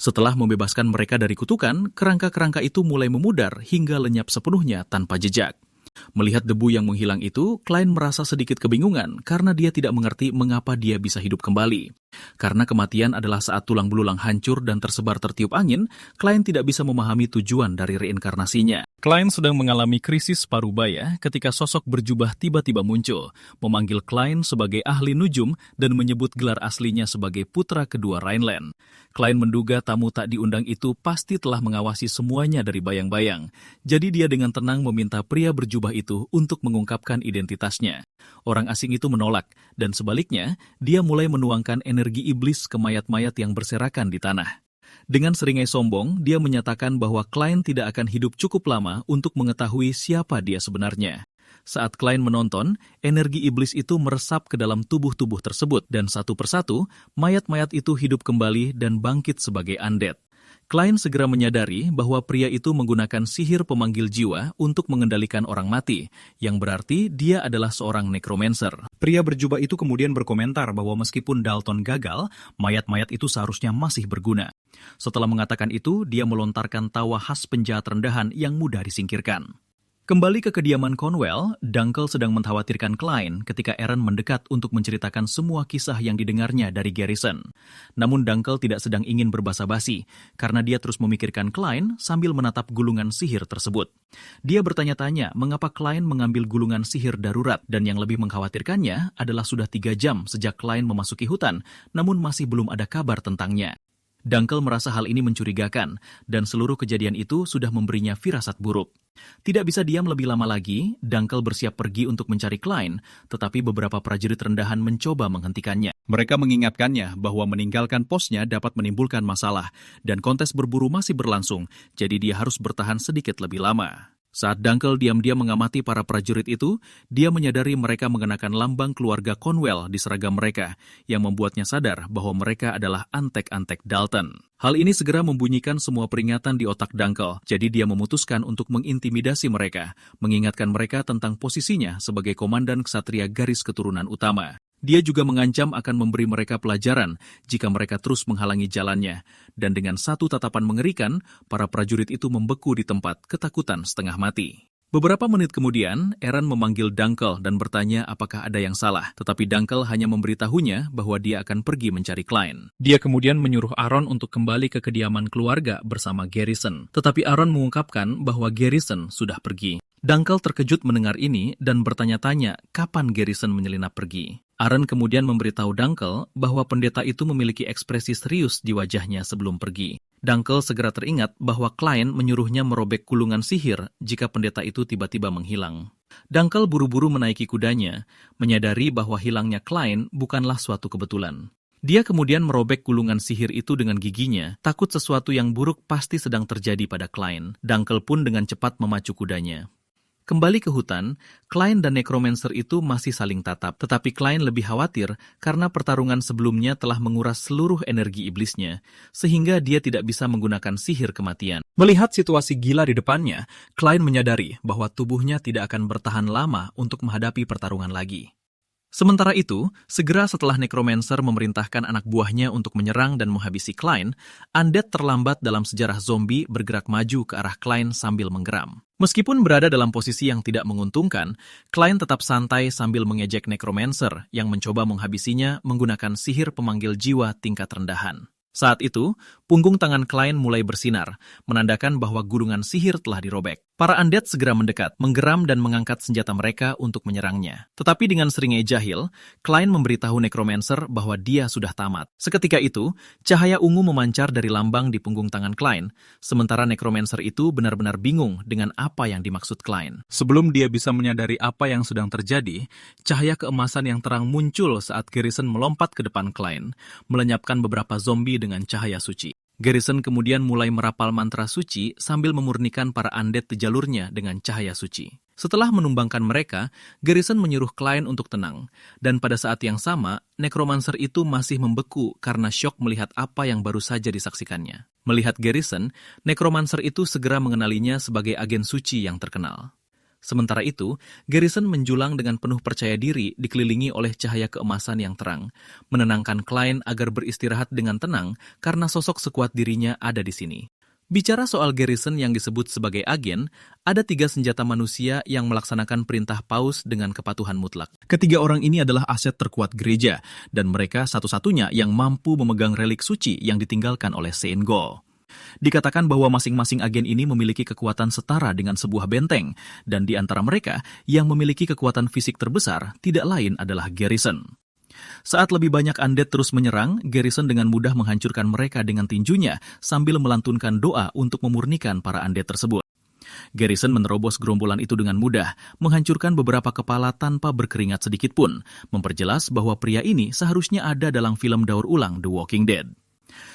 Speaker 1: Setelah membebaskan mereka dari kutukan, kerangka-kerangka itu mulai memudar hingga lenyap sepenuhnya tanpa jejak. Melihat debu yang menghilang itu, Klein merasa sedikit kebingungan karena dia tidak mengerti mengapa dia bisa hidup kembali. Karena kematian adalah saat tulang belulang hancur dan tersebar tertiup angin, Klein tidak bisa memahami tujuan dari reinkarnasinya. Klein sedang mengalami krisis parubaya ketika sosok berjubah tiba-tiba muncul, memanggil Klein sebagai ahli nujum dan menyebut gelar aslinya sebagai putra kedua Rhineland. Klein menduga tamu tak diundang itu pasti telah mengawasi semuanya dari bayang-bayang, jadi dia dengan tenang meminta pria berjubah itu untuk mengungkapkan identitasnya. Orang asing itu menolak, dan sebaliknya, dia mulai menuangkan energi iblis ke mayat-mayat yang berserakan di tanah. Dengan seringai sombong, dia menyatakan bahwa Klein tidak akan hidup cukup lama untuk mengetahui siapa dia sebenarnya. Saat Klein menonton, energi iblis itu meresap ke dalam tubuh-tubuh tersebut, dan satu persatu, mayat-mayat itu hidup kembali dan bangkit sebagai undead. Klein segera menyadari bahwa pria itu menggunakan sihir pemanggil jiwa untuk mengendalikan orang mati, yang berarti dia adalah seorang necromancer. Pria berjubah itu kemudian berkomentar bahwa meskipun Dalton gagal, mayat-mayat itu seharusnya masih berguna. Setelah mengatakan itu, dia melontarkan tawa khas penjahat rendahan yang mudah disingkirkan. Kembali ke kediaman Conwell, Dunkel sedang mengkhawatirkan Klein ketika Aaron mendekat untuk menceritakan semua kisah yang didengarnya dari Garrison. Namun Dunkel tidak sedang ingin berbasa-basi, karena dia terus memikirkan Klein sambil menatap gulungan sihir tersebut. Dia bertanya-tanya mengapa Klein mengambil gulungan sihir darurat, dan yang lebih mengkhawatirkannya adalah sudah 3 jam sejak Klein memasuki hutan, namun masih belum ada kabar tentangnya. Dunkel merasa hal ini mencurigakan, dan seluruh kejadian itu sudah memberinya firasat buruk. Tidak bisa diam lebih lama lagi, Dunkel bersiap pergi untuk mencari Klein, tetapi beberapa prajurit rendahan mencoba menghentikannya. Mereka mengingatkannya bahwa meninggalkan posnya dapat menimbulkan masalah, dan kontes berburu masih berlangsung, jadi dia harus bertahan sedikit lebih lama. Saat Dunkel diam-diam mengamati para prajurit itu, dia menyadari mereka mengenakan lambang keluarga Conwell di seragam mereka, yang membuatnya sadar bahwa mereka adalah antek-antek Dalton. Hal ini segera membunyikan semua peringatan di otak Dunkel, jadi dia memutuskan untuk mengintimidasi mereka, mengingatkan mereka tentang posisinya sebagai komandan ksatria garis keturunan utama. Dia juga mengancam akan memberi mereka pelajaran jika mereka terus menghalangi jalannya, dan dengan satu tatapan mengerikan, para prajurit itu membeku di tempat, ketakutan setengah mati. Beberapa menit kemudian, Aaron memanggil Dunkel dan bertanya apakah ada yang salah, tetapi Dunkel hanya memberitahunya bahwa dia akan pergi mencari Klein. Dia kemudian menyuruh Aaron untuk kembali ke kediaman keluarga bersama Garrison, tetapi Aaron mengungkapkan bahwa Garrison sudah pergi. Dunkel terkejut mendengar ini dan bertanya-tanya kapan Garrison menyelinap pergi. Aaron kemudian memberitahu Dunkel bahwa pendeta itu memiliki ekspresi serius di wajahnya sebelum pergi. Dunkel segera teringat bahwa Klein menyuruhnya merobek gulungan sihir jika pendeta itu tiba-tiba menghilang. Dunkel buru-buru menaiki kudanya, menyadari bahwa hilangnya Klein bukanlah suatu kebetulan. Dia kemudian merobek gulungan sihir itu dengan giginya, takut sesuatu yang buruk pasti sedang terjadi pada Klein. Dunkel pun dengan cepat memacu kudanya. Kembali ke hutan, Klein dan Necromancer itu masih saling tatap, tetapi Klein lebih khawatir karena pertarungan sebelumnya telah menguras seluruh energi iblisnya, sehingga dia tidak bisa menggunakan sihir kematian. Melihat situasi gila di depannya, Klein menyadari bahwa tubuhnya tidak akan bertahan lama untuk menghadapi pertarungan lagi. Sementara itu, segera setelah Necromancer memerintahkan anak buahnya untuk menyerang dan menghabisi Klein, undead terlambat dalam sejarah zombie bergerak maju ke arah Klein sambil menggeram. Meskipun berada dalam posisi yang tidak menguntungkan, Klein tetap santai sambil mengejek Necromancer yang mencoba menghabisinya menggunakan sihir pemanggil jiwa tingkat rendahan. Saat itu, punggung tangan Klein mulai bersinar, menandakan bahwa gulungan sihir telah dirobek. Para undead segera mendekat, menggeram dan mengangkat senjata mereka untuk menyerangnya. Tetapi dengan seringai jahil, Klein memberitahu Necromancer bahwa dia sudah tamat. Seketika itu, cahaya ungu memancar dari lambang di punggung tangan Klein, sementara Necromancer itu benar-benar bingung dengan apa yang dimaksud Klein. Sebelum dia bisa menyadari apa yang sedang terjadi, cahaya keemasan yang terang muncul saat Garrison melompat ke depan Klein, melenyapkan beberapa zombie dengan cahaya suci. Garrison kemudian mulai merapal mantra suci sambil memurnikan para undead di jalurnya dengan cahaya suci. Setelah menumbangkan mereka, Garrison menyuruh Klein untuk tenang, dan pada saat yang sama, Necromancer itu masih membeku karena syok melihat apa yang baru saja disaksikannya. Melihat Garrison, Necromancer itu segera mengenalinya sebagai agen suci yang terkenal. Sementara itu, Garrison menjulang dengan penuh percaya diri dikelilingi oleh cahaya keemasan yang terang, menenangkan Klein agar beristirahat dengan tenang karena sosok sekuat dirinya ada di sini. Bicara soal Garrison yang disebut sebagai agen, ada 3 senjata manusia yang melaksanakan perintah Paus dengan kepatuhan mutlak. Ketiga orang ini adalah aset terkuat gereja, dan mereka satu-satunya yang mampu memegang relik suci yang ditinggalkan oleh Saint Gall. Dikatakan bahwa masing-masing agen ini memiliki kekuatan setara dengan sebuah benteng, dan di antara mereka yang memiliki kekuatan fisik terbesar tidak lain adalah Garrison. Saat lebih banyak undead terus menyerang, Garrison dengan mudah menghancurkan mereka dengan tinjunya sambil melantunkan doa untuk memurnikan para undead tersebut. Garrison menerobos gerombolan itu dengan mudah, menghancurkan beberapa kepala tanpa berkeringat sedikit pun, memperjelas bahwa pria ini seharusnya ada dalam film daur ulang The Walking Dead.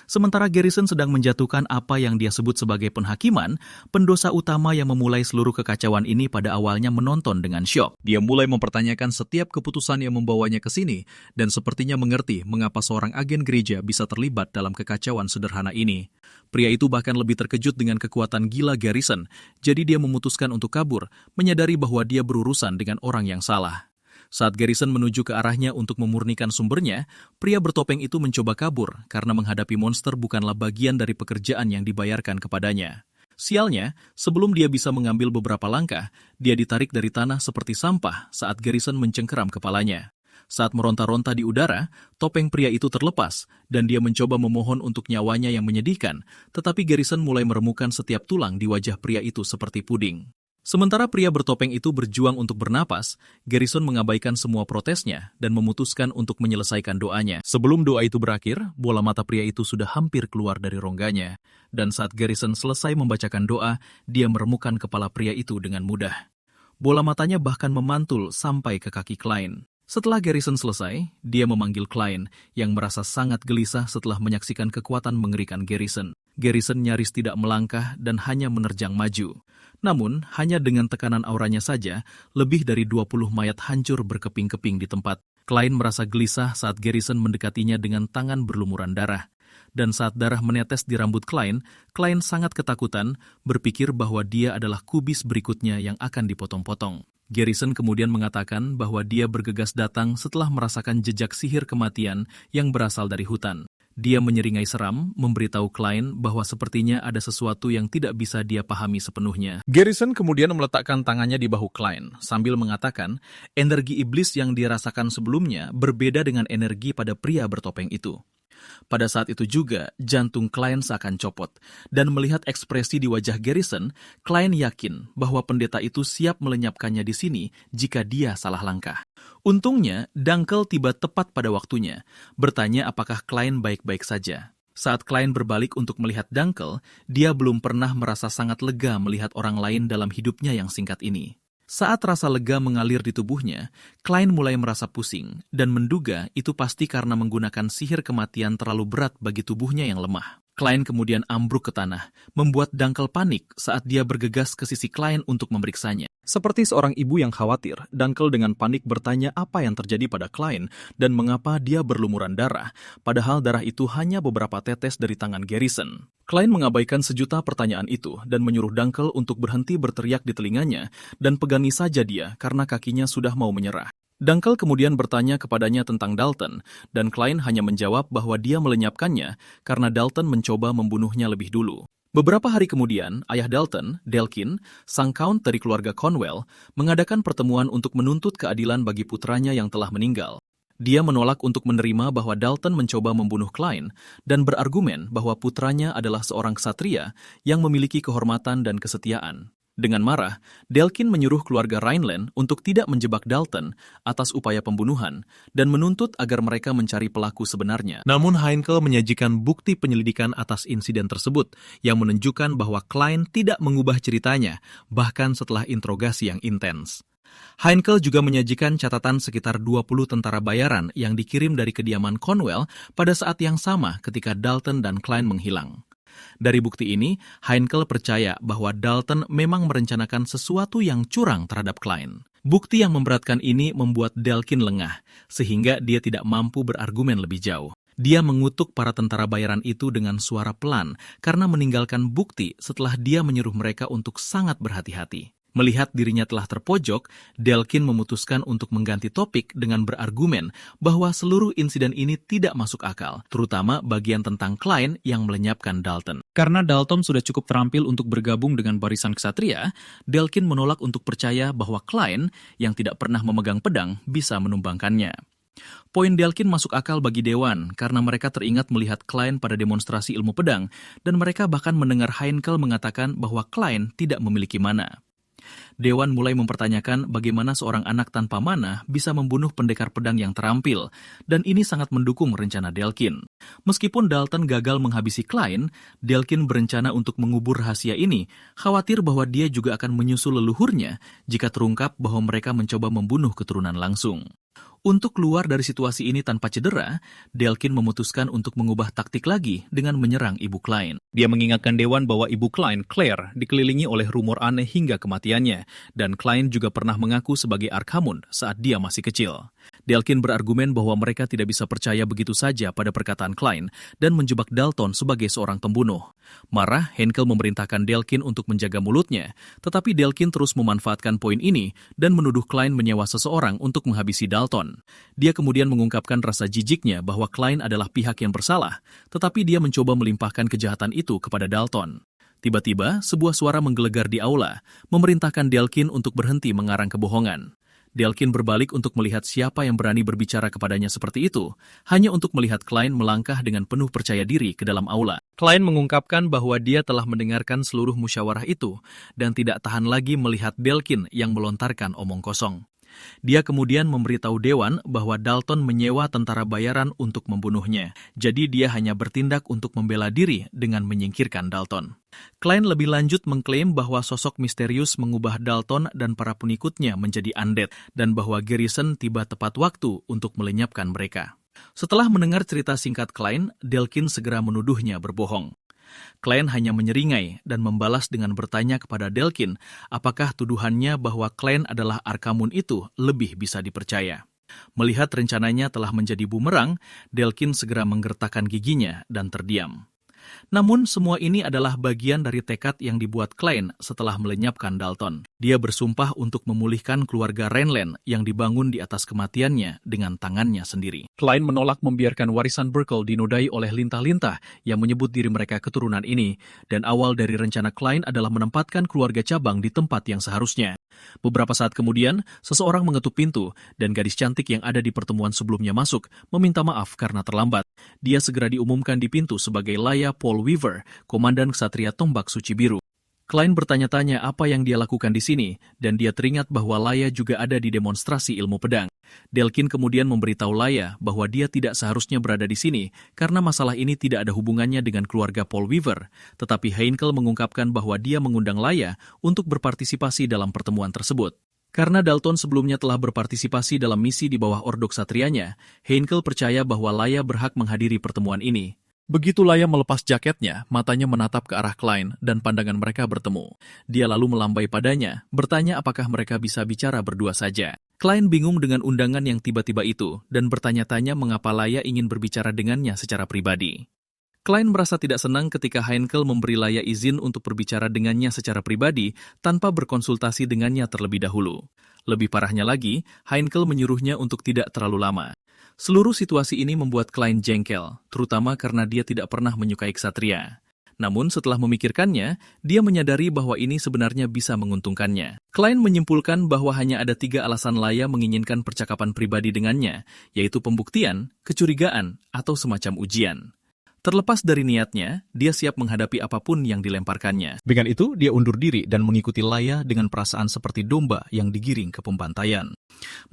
Speaker 1: Sementara Garrison sedang menjatuhkan apa yang dia sebut sebagai penghakiman, pendosa utama yang memulai seluruh kekacauan ini pada awalnya menonton dengan syok. Dia mulai mempertanyakan setiap keputusan yang membawanya ke sini, dan sepertinya mengerti mengapa seorang agen gereja bisa terlibat dalam kekacauan sederhana ini. Pria itu bahkan lebih terkejut dengan kekuatan gila Garrison, jadi dia memutuskan untuk kabur, menyadari bahwa dia berurusan dengan orang yang salah. Saat Garrison menuju ke arahnya untuk memurnikan sumbernya, pria bertopeng itu mencoba kabur karena menghadapi monster bukanlah bagian dari pekerjaan yang dibayarkan kepadanya. Sialnya, sebelum dia bisa mengambil beberapa langkah, dia ditarik dari tanah seperti sampah saat Garrison mencengkeram kepalanya. Saat meronta-ronta di udara, topeng pria itu terlepas, dan dia mencoba memohon untuk nyawanya yang menyedihkan, tetapi Garrison mulai meremukan setiap tulang di wajah pria itu seperti puding. Sementara pria bertopeng itu berjuang untuk bernapas, Garrison mengabaikan semua protesnya dan memutuskan untuk menyelesaikan doanya. Sebelum doa itu berakhir, bola mata pria itu sudah hampir keluar dari rongganya. Dan saat Garrison selesai membacakan doa, dia meremukan kepala pria itu dengan mudah. Bola matanya bahkan memantul sampai ke kaki Klein. Setelah Garrison selesai, dia memanggil Klein yang merasa sangat gelisah setelah menyaksikan kekuatan mengerikan Garrison. Garrison nyaris tidak melangkah dan hanya menerjang maju. Namun, hanya dengan tekanan auranya saja, lebih dari 20 mayat hancur berkeping-keping di tempat. Klein merasa gelisah saat Garrison mendekatinya dengan tangan berlumuran darah. Dan saat darah menetes di rambut Klein, Klein sangat ketakutan, berpikir bahwa dia adalah kubis berikutnya yang akan dipotong-potong. Garrison kemudian mengatakan bahwa dia bergegas datang setelah merasakan jejak sihir kematian yang berasal dari hutan. Dia menyeringai seram, memberitahu Klein bahwa sepertinya ada sesuatu yang tidak bisa dia pahami sepenuhnya. Garrison kemudian meletakkan tangannya di bahu Klein, sambil mengatakan energi iblis yang dirasakan sebelumnya berbeda dengan energi pada pria bertopeng itu. Pada saat itu juga, jantung Klein seakan copot, dan melihat ekspresi di wajah Garrison, Klein yakin bahwa pendeta itu siap melenyapkannya di sini jika dia salah langkah. Untungnya, Dunkel tiba tepat pada waktunya, bertanya apakah Klein baik-baik saja. Saat Klein berbalik untuk melihat Dunkel, dia belum pernah merasa sangat lega melihat orang lain dalam hidupnya yang singkat ini. Saat rasa lega mengalir di tubuhnya, Klein mulai merasa pusing dan menduga itu pasti karena menggunakan sihir kematian terlalu berat bagi tubuhnya yang lemah. Klein kemudian ambruk ke tanah, membuat Dunkel panik saat dia bergegas ke sisi Klein untuk memeriksanya. Seperti seorang ibu yang khawatir, Dunkel dengan panik bertanya apa yang terjadi pada Klein dan mengapa dia berlumuran darah, padahal darah itu hanya beberapa tetes dari tangan Garrison. Klein mengabaikan sejuta pertanyaan itu dan menyuruh Dunkel untuk berhenti berteriak di telinganya dan pegani saja dia karena kakinya sudah mau menyerah. Dunkel kemudian bertanya kepadanya tentang Dalton, dan Klein hanya menjawab bahwa dia melenyapkannya karena Dalton mencoba membunuhnya lebih dulu. Beberapa hari kemudian, ayah Dalton, Delkin, sang count dari keluarga Conwell, mengadakan pertemuan untuk menuntut keadilan bagi putranya yang telah meninggal. Dia menolak untuk menerima bahwa Dalton mencoba membunuh Klein dan berargumen bahwa putranya adalah seorang ksatria yang memiliki kehormatan dan kesetiaan. Dengan marah, Delkin menyuruh keluarga Rhineland untuk tidak menjebak Dalton atas upaya pembunuhan dan menuntut agar mereka mencari pelaku sebenarnya. Namun Heinkel menyajikan bukti penyelidikan atas insiden tersebut yang menunjukkan bahwa Klein tidak mengubah ceritanya, bahkan setelah interogasi yang intens. Heinkel juga menyajikan catatan sekitar 20 tentara bayaran yang dikirim dari kediaman Conwell pada saat yang sama ketika Dalton dan Klein menghilang. Dari bukti ini, Heinkel percaya bahwa Dalton memang merencanakan sesuatu yang curang terhadap Klein. Bukti yang memberatkan ini membuat Delkin lengah, sehingga dia tidak mampu berargumen lebih jauh. Dia mengutuk para tentara bayaran itu dengan suara pelan karena meninggalkan bukti setelah dia menyuruh mereka untuk sangat berhati-hati. Melihat dirinya telah terpojok, Delkin memutuskan untuk mengganti topik dengan berargumen bahwa seluruh insiden ini tidak masuk akal, terutama bagian tentang Klein yang melenyapkan Dalton. Karena Dalton sudah cukup terampil untuk bergabung dengan barisan ksatria, Delkin menolak untuk percaya bahwa Klein, yang tidak pernah memegang pedang, bisa menumbangkannya. Poin Delkin masuk akal bagi Dewan karena mereka teringat melihat Klein pada demonstrasi ilmu pedang, dan mereka bahkan mendengar Heinkel mengatakan bahwa Klein tidak memiliki mana. Dewan mulai mempertanyakan bagaimana seorang anak tanpa mana bisa membunuh pendekar pedang yang terampil, dan ini sangat mendukung rencana Delkin. Meskipun Dalton gagal menghabisi Klein, Delkin berencana untuk mengubur rahasia ini, khawatir bahwa dia juga akan menyusul leluhurnya jika terungkap bahwa mereka mencoba membunuh keturunan langsung. Untuk keluar dari situasi ini tanpa cedera, Delkin memutuskan untuk mengubah taktik lagi dengan menyerang Ibu Klein. Dia mengingatkan Dewan bahwa Ibu Klein, Claire, dikelilingi oleh rumor aneh hingga kematiannya, dan Klein juga pernah mengaku sebagai Arkhamund saat dia masih kecil. Delkin berargumen bahwa mereka tidak bisa percaya begitu saja pada perkataan Klein dan menjebak Dalton sebagai seorang pembunuh. Marah, Henkel memerintahkan Delkin untuk menjaga mulutnya, tetapi Delkin terus memanfaatkan poin ini dan menuduh Klein menyewa seseorang untuk menghabisi Dalton. Dia kemudian mengungkapkan rasa jijiknya bahwa Klein adalah pihak yang bersalah, tetapi dia mencoba melimpahkan kejahatan itu kepada Dalton. Tiba-tiba, sebuah suara menggelegar di aula, memerintahkan Delkin untuk berhenti mengarang kebohongan. Delkin berbalik untuk melihat siapa yang berani berbicara kepadanya seperti itu, hanya untuk melihat Klein melangkah dengan penuh percaya diri ke dalam aula. Klein mengungkapkan bahwa dia telah mendengarkan seluruh musyawarah itu dan tidak tahan lagi melihat Delkin yang melontarkan omong kosong. Dia kemudian memberitahu Dewan bahwa Dalton menyewa tentara bayaran untuk membunuhnya, jadi dia hanya bertindak untuk membela diri dengan menyingkirkan Dalton. Klein lebih lanjut mengklaim bahwa sosok misterius mengubah Dalton dan para pengikutnya menjadi undead, dan bahwa Garrison tiba tepat waktu untuk melenyapkan mereka. Setelah mendengar cerita singkat Klein, Delkin segera menuduhnya berbohong. Klein hanya menyeringai dan membalas dengan bertanya kepada Delkin apakah tuduhannya bahwa Klein adalah Arkhamund itu lebih bisa dipercaya. Melihat rencananya telah menjadi bumerang, Delkin segera menggertakkan giginya dan terdiam. Namun semua ini adalah bagian dari tekad yang dibuat Klein setelah melenyapkan Dalton. Dia bersumpah untuk memulihkan keluarga Renland yang dibangun di atas kematiannya dengan tangannya sendiri. Klein menolak membiarkan warisan Burkle dinodai oleh lintah-lintah yang menyebut diri mereka keturunan ini, dan awal dari rencana Klein adalah menempatkan keluarga cabang di tempat yang seharusnya. Beberapa saat kemudian, seseorang mengetuk pintu, dan gadis cantik yang ada di pertemuan sebelumnya masuk, meminta maaf karena terlambat. Dia segera diumumkan di pintu sebagai Laya Paul Weaver, komandan Ksatria Tombak Suci Biru. Klein bertanya-tanya apa yang dia lakukan di sini, dan dia teringat bahwa Laya juga ada di demonstrasi ilmu pedang. Delkin kemudian memberitahu Laya bahwa dia tidak seharusnya berada di sini karena masalah ini tidak ada hubungannya dengan keluarga Paul Weaver, tetapi Henkel mengungkapkan bahwa dia mengundang Laya untuk berpartisipasi dalam pertemuan tersebut. Karena Dalton sebelumnya telah berpartisipasi dalam misi di bawah Ordo Ksatrianya, Henkel percaya bahwa Laya berhak menghadiri pertemuan ini. Begitu Laya melepas jaketnya, matanya menatap ke arah Klein dan pandangan mereka bertemu. Dia lalu melambai padanya, bertanya apakah mereka bisa bicara berdua saja. Klein bingung dengan undangan yang tiba-tiba itu dan bertanya-tanya mengapa Laya ingin berbicara dengannya secara pribadi. Klein merasa tidak senang ketika Henkel memberi Laya izin untuk berbicara dengannya secara pribadi tanpa berkonsultasi dengannya terlebih dahulu. Lebih parahnya lagi, Henkel menyuruhnya untuk tidak terlalu lama. Seluruh situasi ini membuat Klein jengkel, terutama karena dia tidak pernah menyukai ksatria. Namun setelah memikirkannya, dia menyadari bahwa ini sebenarnya bisa menguntungkannya. Klein menyimpulkan bahwa hanya ada 3 alasan Laya menginginkan percakapan pribadi dengannya, yaitu pembuktian, kecurigaan, atau semacam ujian. Terlepas dari niatnya, dia siap menghadapi apapun yang dilemparkannya. Dengan itu, dia undur diri dan mengikuti Laya dengan perasaan seperti domba yang digiring ke pembantaian.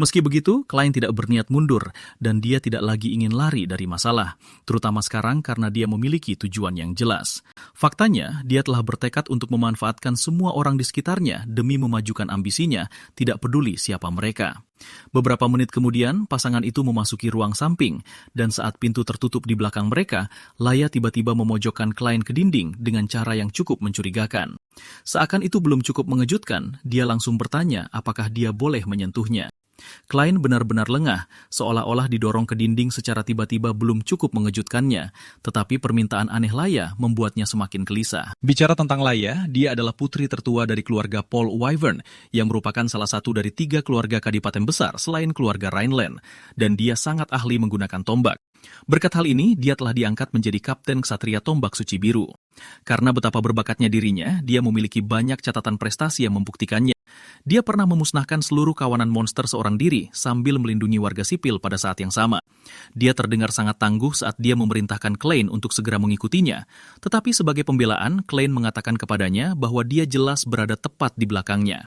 Speaker 1: Meski begitu, Klein tidak berniat mundur dan dia tidak lagi ingin lari dari masalah, terutama sekarang karena dia memiliki tujuan yang jelas. Faktanya, dia telah bertekad untuk memanfaatkan semua orang di sekitarnya demi memajukan ambisinya, tidak peduli siapa mereka. Beberapa menit kemudian, pasangan itu memasuki ruang samping, dan saat pintu tertutup di belakang mereka, Laya tiba-tiba memojokkan Klein ke dinding dengan cara yang cukup mencurigakan. Seakan itu belum cukup mengejutkan, dia langsung bertanya apakah dia boleh menyentuhnya. Klein benar-benar lengah, seolah-olah didorong ke dinding secara tiba-tiba belum cukup mengejutkannya, tetapi permintaan aneh Laya membuatnya semakin gelisah. Bicara tentang Laya, dia adalah putri tertua dari keluarga Paul Wyvern, yang merupakan salah satu dari 3 keluarga kadipaten besar selain keluarga Rhineland, dan dia sangat ahli menggunakan tombak. Berkat hal ini, dia telah diangkat menjadi Kapten Ksatria Tombak Suci Biru. Karena betapa berbakatnya dirinya, dia memiliki banyak catatan prestasi yang membuktikannya. Dia pernah memusnahkan seluruh kawanan monster seorang diri sambil melindungi warga sipil pada saat yang sama. Dia terdengar sangat tangguh saat dia memerintahkan Klein untuk segera mengikutinya. Tetapi sebagai pembelaan, Klein mengatakan kepadanya bahwa dia jelas berada tepat di belakangnya.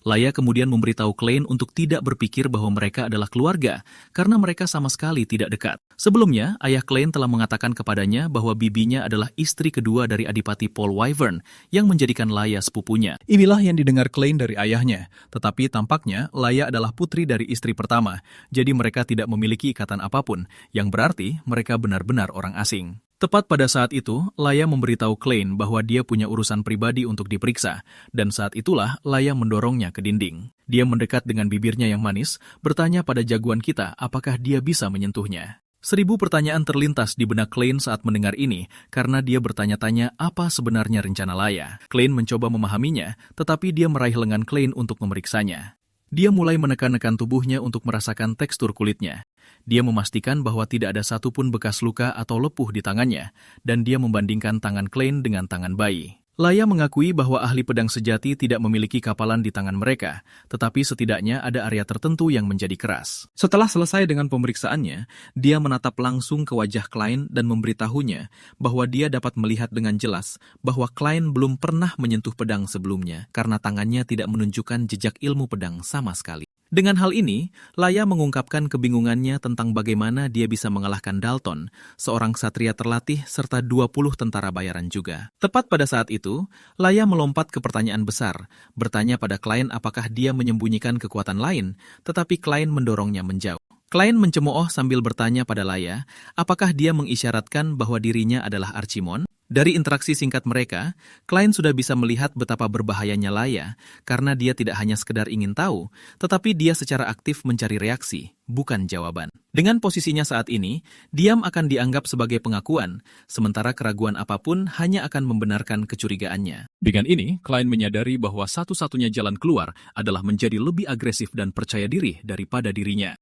Speaker 1: Laya kemudian memberitahu Klein untuk tidak berpikir bahwa mereka adalah keluarga, karena mereka sama sekali tidak dekat. Sebelumnya, ayah Klein telah mengatakan kepadanya bahwa bibinya adalah istri kedua dari Adipati Paul Wyvern, yang menjadikan Laya sepupunya.
Speaker 2: Inilah yang didengar Klein dari ayahnya, tetapi tampaknya Laya adalah putri dari istri pertama, jadi mereka tidak memiliki ikatan apapun, yang berarti mereka benar-benar orang asing. Tepat pada saat itu, Laya memberitahu Klein bahwa dia punya urusan pribadi untuk diperiksa, dan saat itulah Laya mendorongnya ke dinding. Dia mendekat dengan bibirnya yang manis, bertanya pada jagoan kita apakah dia bisa menyentuhnya. 1000 pertanyaan terlintas di benak Klein saat mendengar ini, karena dia bertanya-tanya apa sebenarnya rencana Laya. Klein mencoba memahaminya, tetapi dia meraih lengan Klein untuk memeriksanya. Dia mulai menekan-nekan tubuhnya untuk merasakan tekstur kulitnya. Dia memastikan bahwa tidak ada satupun bekas luka atau lepuh di tangannya, dan dia membandingkan tangan Klein dengan tangan bayi. Laya mengakui bahwa ahli pedang sejati tidak memiliki kapalan di tangan mereka, tetapi setidaknya ada area tertentu yang menjadi keras. Setelah selesai dengan pemeriksaannya, dia menatap langsung ke wajah Klein dan memberitahunya bahwa dia dapat melihat dengan jelas bahwa Klein belum pernah menyentuh pedang sebelumnya karena tangannya tidak menunjukkan jejak ilmu pedang sama sekali. Dengan hal ini, Laya mengungkapkan kebingungannya tentang bagaimana dia bisa mengalahkan Dalton, seorang ksatria terlatih serta 20 tentara bayaran juga. Tepat pada saat itu, Laya melompat ke pertanyaan besar, bertanya pada Klein apakah dia menyembunyikan kekuatan lain, tetapi Klein mendorongnya menjauh. Klein mencemooh sambil bertanya pada Laya, apakah dia mengisyaratkan bahwa dirinya adalah Archimon? Dari interaksi singkat mereka, Klein sudah bisa melihat betapa berbahayanya Laya, karena dia tidak hanya sekedar ingin tahu, tetapi dia secara aktif mencari reaksi, bukan jawaban. Dengan posisinya saat ini, diam akan dianggap sebagai pengakuan, sementara keraguan apapun hanya akan membenarkan kecurigaannya. Dengan ini, Klein menyadari bahwa satu-satunya jalan keluar adalah menjadi lebih agresif dan percaya diri daripada dirinya.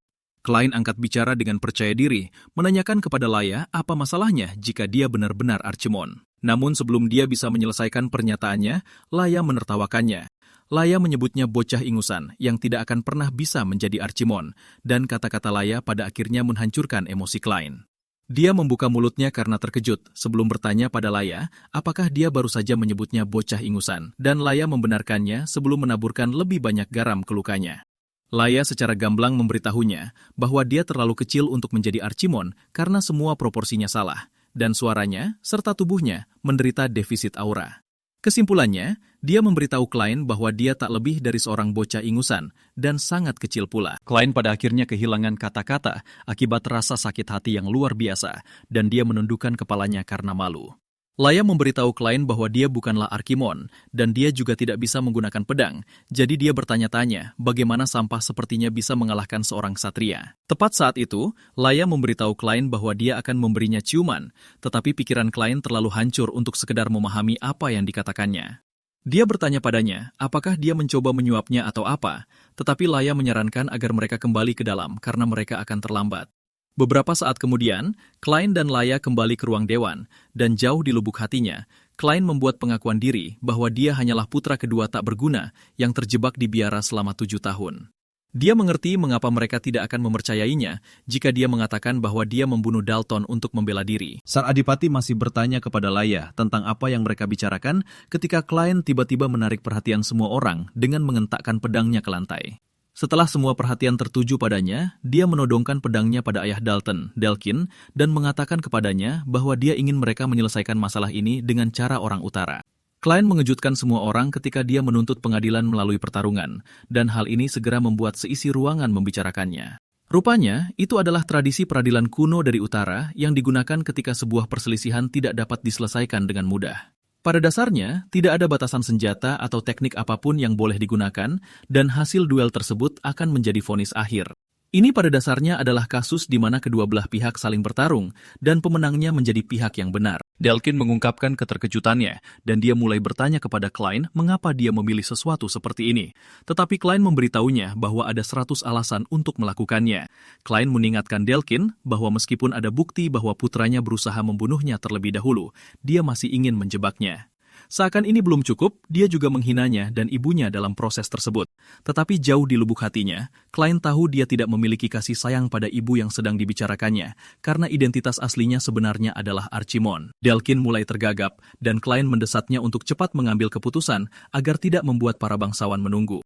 Speaker 2: Klein angkat bicara dengan percaya diri, menanyakan kepada Laya apa masalahnya jika dia benar-benar Archimon. Namun sebelum dia bisa menyelesaikan pernyataannya, Laya menertawakannya. Laya menyebutnya bocah ingusan yang tidak akan pernah bisa menjadi Archimon, dan kata-kata Laya pada akhirnya menghancurkan emosi Klein. Dia membuka mulutnya karena terkejut sebelum bertanya pada Laya apakah dia baru saja menyebutnya bocah ingusan, dan Laya membenarkannya sebelum menaburkan lebih banyak garam ke lukanya. Laya secara gamblang memberitahunya bahwa dia terlalu kecil untuk menjadi Archimon karena semua proporsinya salah, dan suaranya serta tubuhnya menderita defisit aura. Kesimpulannya, dia memberitahu Klein bahwa dia tak lebih dari seorang bocah ingusan dan sangat kecil pula. Klein pada akhirnya kehilangan kata-kata akibat rasa sakit hati yang luar biasa, dan dia menundukkan kepalanya karena malu. Laya memberitahu Klein bahwa dia bukanlah Archimon, dan dia juga tidak bisa menggunakan pedang, jadi dia bertanya-tanya bagaimana sampah sepertinya bisa mengalahkan seorang ksatria. Tepat saat itu, Laya memberitahu Klein bahwa dia akan memberinya ciuman, tetapi pikiran Klein terlalu hancur untuk sekedar memahami apa yang dikatakannya. Dia bertanya padanya, apakah dia mencoba menyuapnya atau apa, tetapi Laya menyarankan agar mereka kembali ke dalam karena mereka akan terlambat. Beberapa saat kemudian, Klein dan Laya kembali ke ruang dewan, dan jauh di lubuk hatinya, Klein membuat pengakuan diri bahwa dia hanyalah putra kedua tak berguna yang terjebak di biara selama 7 tahun. Dia mengerti mengapa mereka tidak akan mempercayainya jika dia mengatakan bahwa dia membunuh Dalton untuk membela diri. Sang Adipati masih bertanya kepada Laya tentang apa yang mereka bicarakan ketika Klein tiba-tiba menarik perhatian semua orang dengan mengentakkan pedangnya ke lantai. Setelah semua perhatian tertuju padanya, dia menodongkan pedangnya pada ayah Dalton, Delkin, dan mengatakan kepadanya bahwa dia ingin mereka menyelesaikan masalah ini dengan cara orang utara. Klein mengejutkan semua orang ketika dia menuntut pengadilan melalui pertarungan, dan hal ini segera membuat seisi ruangan membicarakannya. Rupanya, itu adalah tradisi peradilan kuno dari utara yang digunakan ketika sebuah perselisihan tidak dapat diselesaikan dengan mudah. Pada dasarnya, tidak ada batasan senjata atau teknik apapun yang boleh digunakan, dan hasil duel tersebut akan menjadi vonis akhir. Ini pada dasarnya adalah kasus di mana kedua belah pihak saling bertarung, dan pemenangnya menjadi pihak yang benar. Delkin mengungkapkan keterkejutannya, dan dia mulai bertanya kepada Klein mengapa dia memilih sesuatu seperti ini. Tetapi Klein memberitahunya bahwa ada 100 alasan untuk melakukannya. Klein mengingatkan Delkin bahwa meskipun ada bukti bahwa putranya berusaha membunuhnya terlebih dahulu, dia masih ingin menjebaknya. Seakan ini belum cukup, dia juga menghinanya dan ibunya dalam proses tersebut. Tetapi jauh di lubuk hatinya, Klein tahu dia tidak memiliki kasih sayang pada ibu yang sedang dibicarakannya, karena identitas aslinya sebenarnya adalah Archimon. Delkin mulai tergagap, dan Klein mendesatnya untuk cepat mengambil keputusan agar tidak membuat para bangsawan menunggu.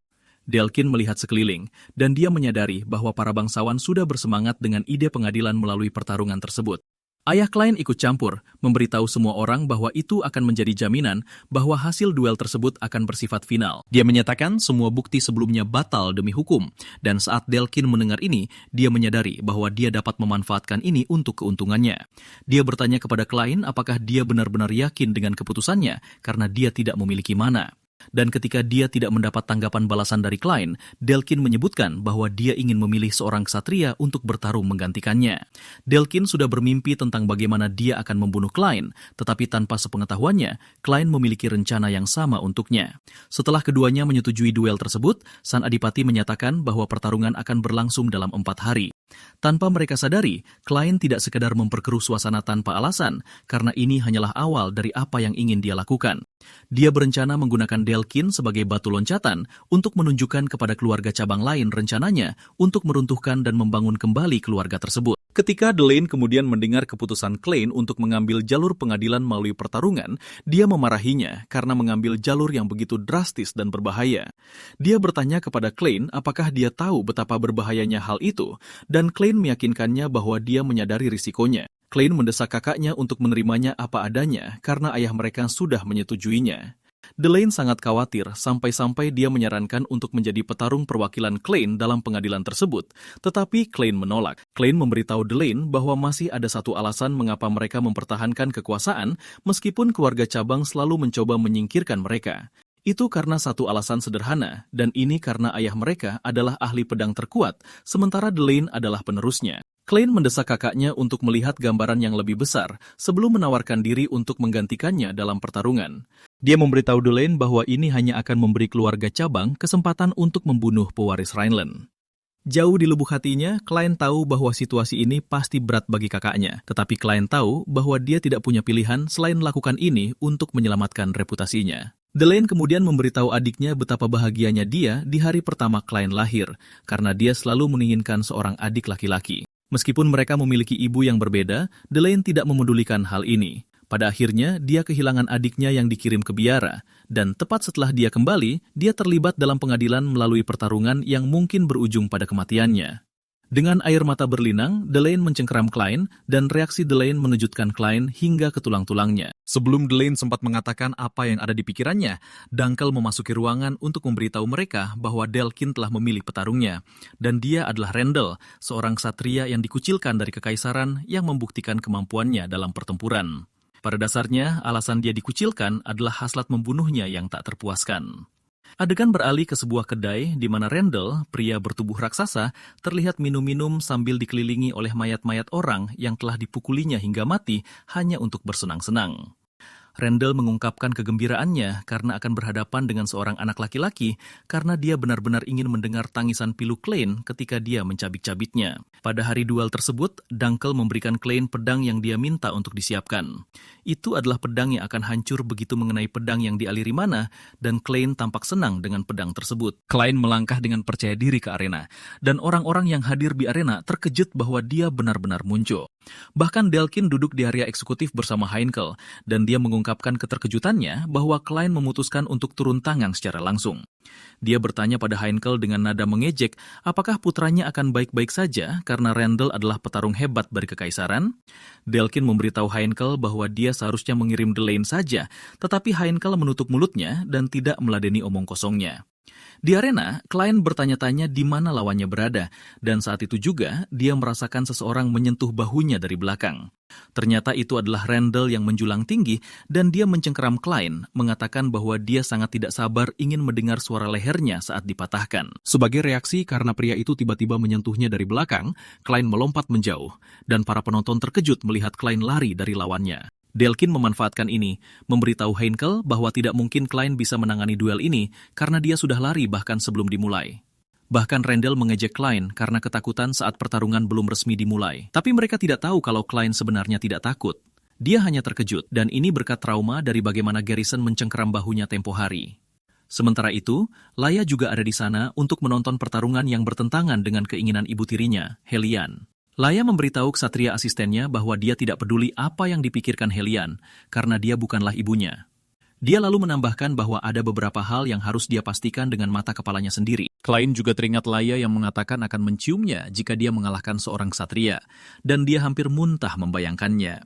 Speaker 1: Delkin melihat sekeliling, dan dia menyadari bahwa para bangsawan sudah bersemangat dengan ide pengadilan melalui pertarungan tersebut. Ayah Klein ikut campur, memberitahu semua orang bahwa itu akan menjadi jaminan bahwa hasil duel tersebut akan bersifat final. Dia menyatakan semua bukti sebelumnya batal demi hukum, dan saat Delkin mendengar ini, dia menyadari bahwa dia dapat memanfaatkan ini untuk keuntungannya. Dia bertanya kepada Klein apakah dia benar-benar yakin dengan keputusannya karena dia tidak memiliki mana. Dan ketika dia tidak mendapat tanggapan balasan dari Klein, Delkin menyebutkan bahwa dia ingin memilih seorang ksatria untuk bertarung menggantikannya. Delkin sudah bermimpi tentang bagaimana dia akan membunuh Klein, tetapi tanpa sepengetahuannya, Klein memiliki rencana yang sama untuknya. Setelah keduanya menyetujui duel tersebut, Sang Adipati menyatakan bahwa pertarungan akan berlangsung dalam 4 hari. Tanpa mereka sadari, Klein tidak sekadar memperkeruh suasana tanpa alasan, karena ini hanyalah awal dari apa yang ingin dia lakukan. Dia berencana menggunakan Delkin sebagai batu loncatan untuk menunjukkan kepada keluarga cabang lain rencananya untuk meruntuhkan dan membangun kembali keluarga tersebut. Ketika Delaine kemudian mendengar keputusan Klein untuk mengambil jalur pengadilan melalui pertarungan, dia memarahinya karena mengambil jalur yang begitu drastis dan berbahaya. Dia bertanya kepada Klein apakah dia tahu betapa berbahayanya hal itu, dan Klein meyakinkannya bahwa dia menyadari risikonya. Klein mendesak kakaknya untuk menerimanya apa adanya karena ayah mereka sudah menyetujuinya. Delaine sangat khawatir sampai-sampai dia menyarankan untuk menjadi petarung perwakilan Klein dalam pengadilan tersebut, tetapi Klein menolak. Klein memberitahu Delaine bahwa masih ada satu alasan mengapa mereka mempertahankan kekuasaan meskipun keluarga cabang selalu mencoba menyingkirkan mereka. Itu karena satu alasan sederhana, dan ini karena ayah mereka adalah ahli pedang terkuat, sementara Delaine adalah penerusnya. Klein mendesak kakaknya untuk melihat gambaran yang lebih besar sebelum menawarkan diri untuk menggantikannya dalam pertarungan. Dia memberitahu Delaine bahwa ini hanya akan memberi keluarga cabang kesempatan untuk membunuh pewaris Rhineland. Jauh di lubuk hatinya, Klein tahu bahwa situasi ini pasti berat bagi kakaknya. Tetapi Klein tahu bahwa dia tidak punya pilihan selain melakukan ini untuk menyelamatkan reputasinya. Delaine kemudian memberitahu adiknya betapa bahagianya dia di hari pertama Klein lahir, karena dia selalu menginginkan seorang adik laki-laki. Meskipun mereka memiliki ibu yang berbeda, Delaine tidak memedulikan hal ini. Pada akhirnya, dia kehilangan adiknya yang dikirim ke biara, dan tepat setelah dia kembali, dia terlibat dalam pengadilan melalui pertarungan yang mungkin berujung pada kematiannya. Dengan air mata berlinang, Delaine mencengkeram Klein, dan reaksi Delaine menejutkan Klein hingga ke tulang-tulangnya. Sebelum Delaine sempat mengatakan apa yang ada di pikirannya, Dunkel memasuki ruangan untuk memberitahu mereka bahwa Delkin telah memilih petarungnya, dan dia adalah Rendel, seorang ksatria yang dikucilkan dari kekaisaran yang membuktikan kemampuannya dalam pertempuran. Pada dasarnya, alasan dia dikucilkan adalah hasrat membunuhnya yang tak terpuaskan. Adegan beralih ke sebuah kedai di mana Rendel, pria bertubuh raksasa, terlihat minum-minum sambil dikelilingi oleh mayat-mayat orang yang telah dipukulinya hingga mati hanya untuk bersenang-senang. Rendel mengungkapkan kegembiraannya karena akan berhadapan dengan seorang anak laki-laki karena dia benar-benar ingin mendengar tangisan pilu Klein ketika dia mencabik-cabiknya. Pada hari duel tersebut, Dunkel memberikan Klein pedang yang dia minta untuk disiapkan. Itu adalah pedang yang akan hancur begitu mengenai pedang yang dialiri mana, dan Klein tampak senang dengan pedang tersebut. Klein melangkah dengan percaya diri ke arena, dan orang-orang yang hadir di arena terkejut bahwa dia benar-benar muncul. Bahkan Delkin duduk di area eksekutif bersama Heinkel, dan dia mengungkapkan keterkejutannya bahwa Klein memutuskan untuk turun tangan secara langsung. Dia bertanya pada Heinkel dengan nada mengejek apakah putranya akan baik-baik saja karena Rendel adalah petarung hebat dari kekaisaran. Delkin memberitahu Heinkel bahwa dia seharusnya mengirim Delaine saja, tetapi Heinkel menutup mulutnya dan tidak meladeni omong kosongnya. Di arena, Klein bertanya-tanya di mana lawannya berada, dan saat itu juga dia merasakan seseorang menyentuh bahunya dari belakang. Ternyata itu adalah Rendel yang menjulang tinggi, dan dia mencengkeram Klein, mengatakan bahwa dia sangat tidak sabar ingin mendengar suara lehernya saat dipatahkan. Sebagai reaksi karena pria itu tiba-tiba menyentuhnya dari belakang, Klein melompat menjauh, dan para penonton terkejut melihat Klein lari dari lawannya. Delkin memanfaatkan ini, memberitahu Heinkel bahwa tidak mungkin Klein bisa menangani duel ini karena dia sudah lari bahkan sebelum dimulai. Bahkan Rendel mengejek Klein karena ketakutan saat pertarungan belum resmi dimulai. Tapi mereka tidak tahu kalau Klein sebenarnya tidak takut. Dia hanya terkejut, dan ini berkat trauma dari bagaimana Garrison mencengkeram bahunya tempo hari. Sementara itu, Laia juga ada di sana untuk menonton pertarungan yang bertentangan dengan keinginan ibu tirinya, Helian. Laia memberitahu ksatria asistennya bahwa dia tidak peduli apa yang dipikirkan Helian, karena dia bukanlah ibunya. Dia lalu menambahkan bahwa ada beberapa hal yang harus dia pastikan dengan mata kepalanya sendiri. Klein juga teringat Laia yang mengatakan akan menciumnya jika dia mengalahkan seorang ksatria, dan dia hampir muntah membayangkannya.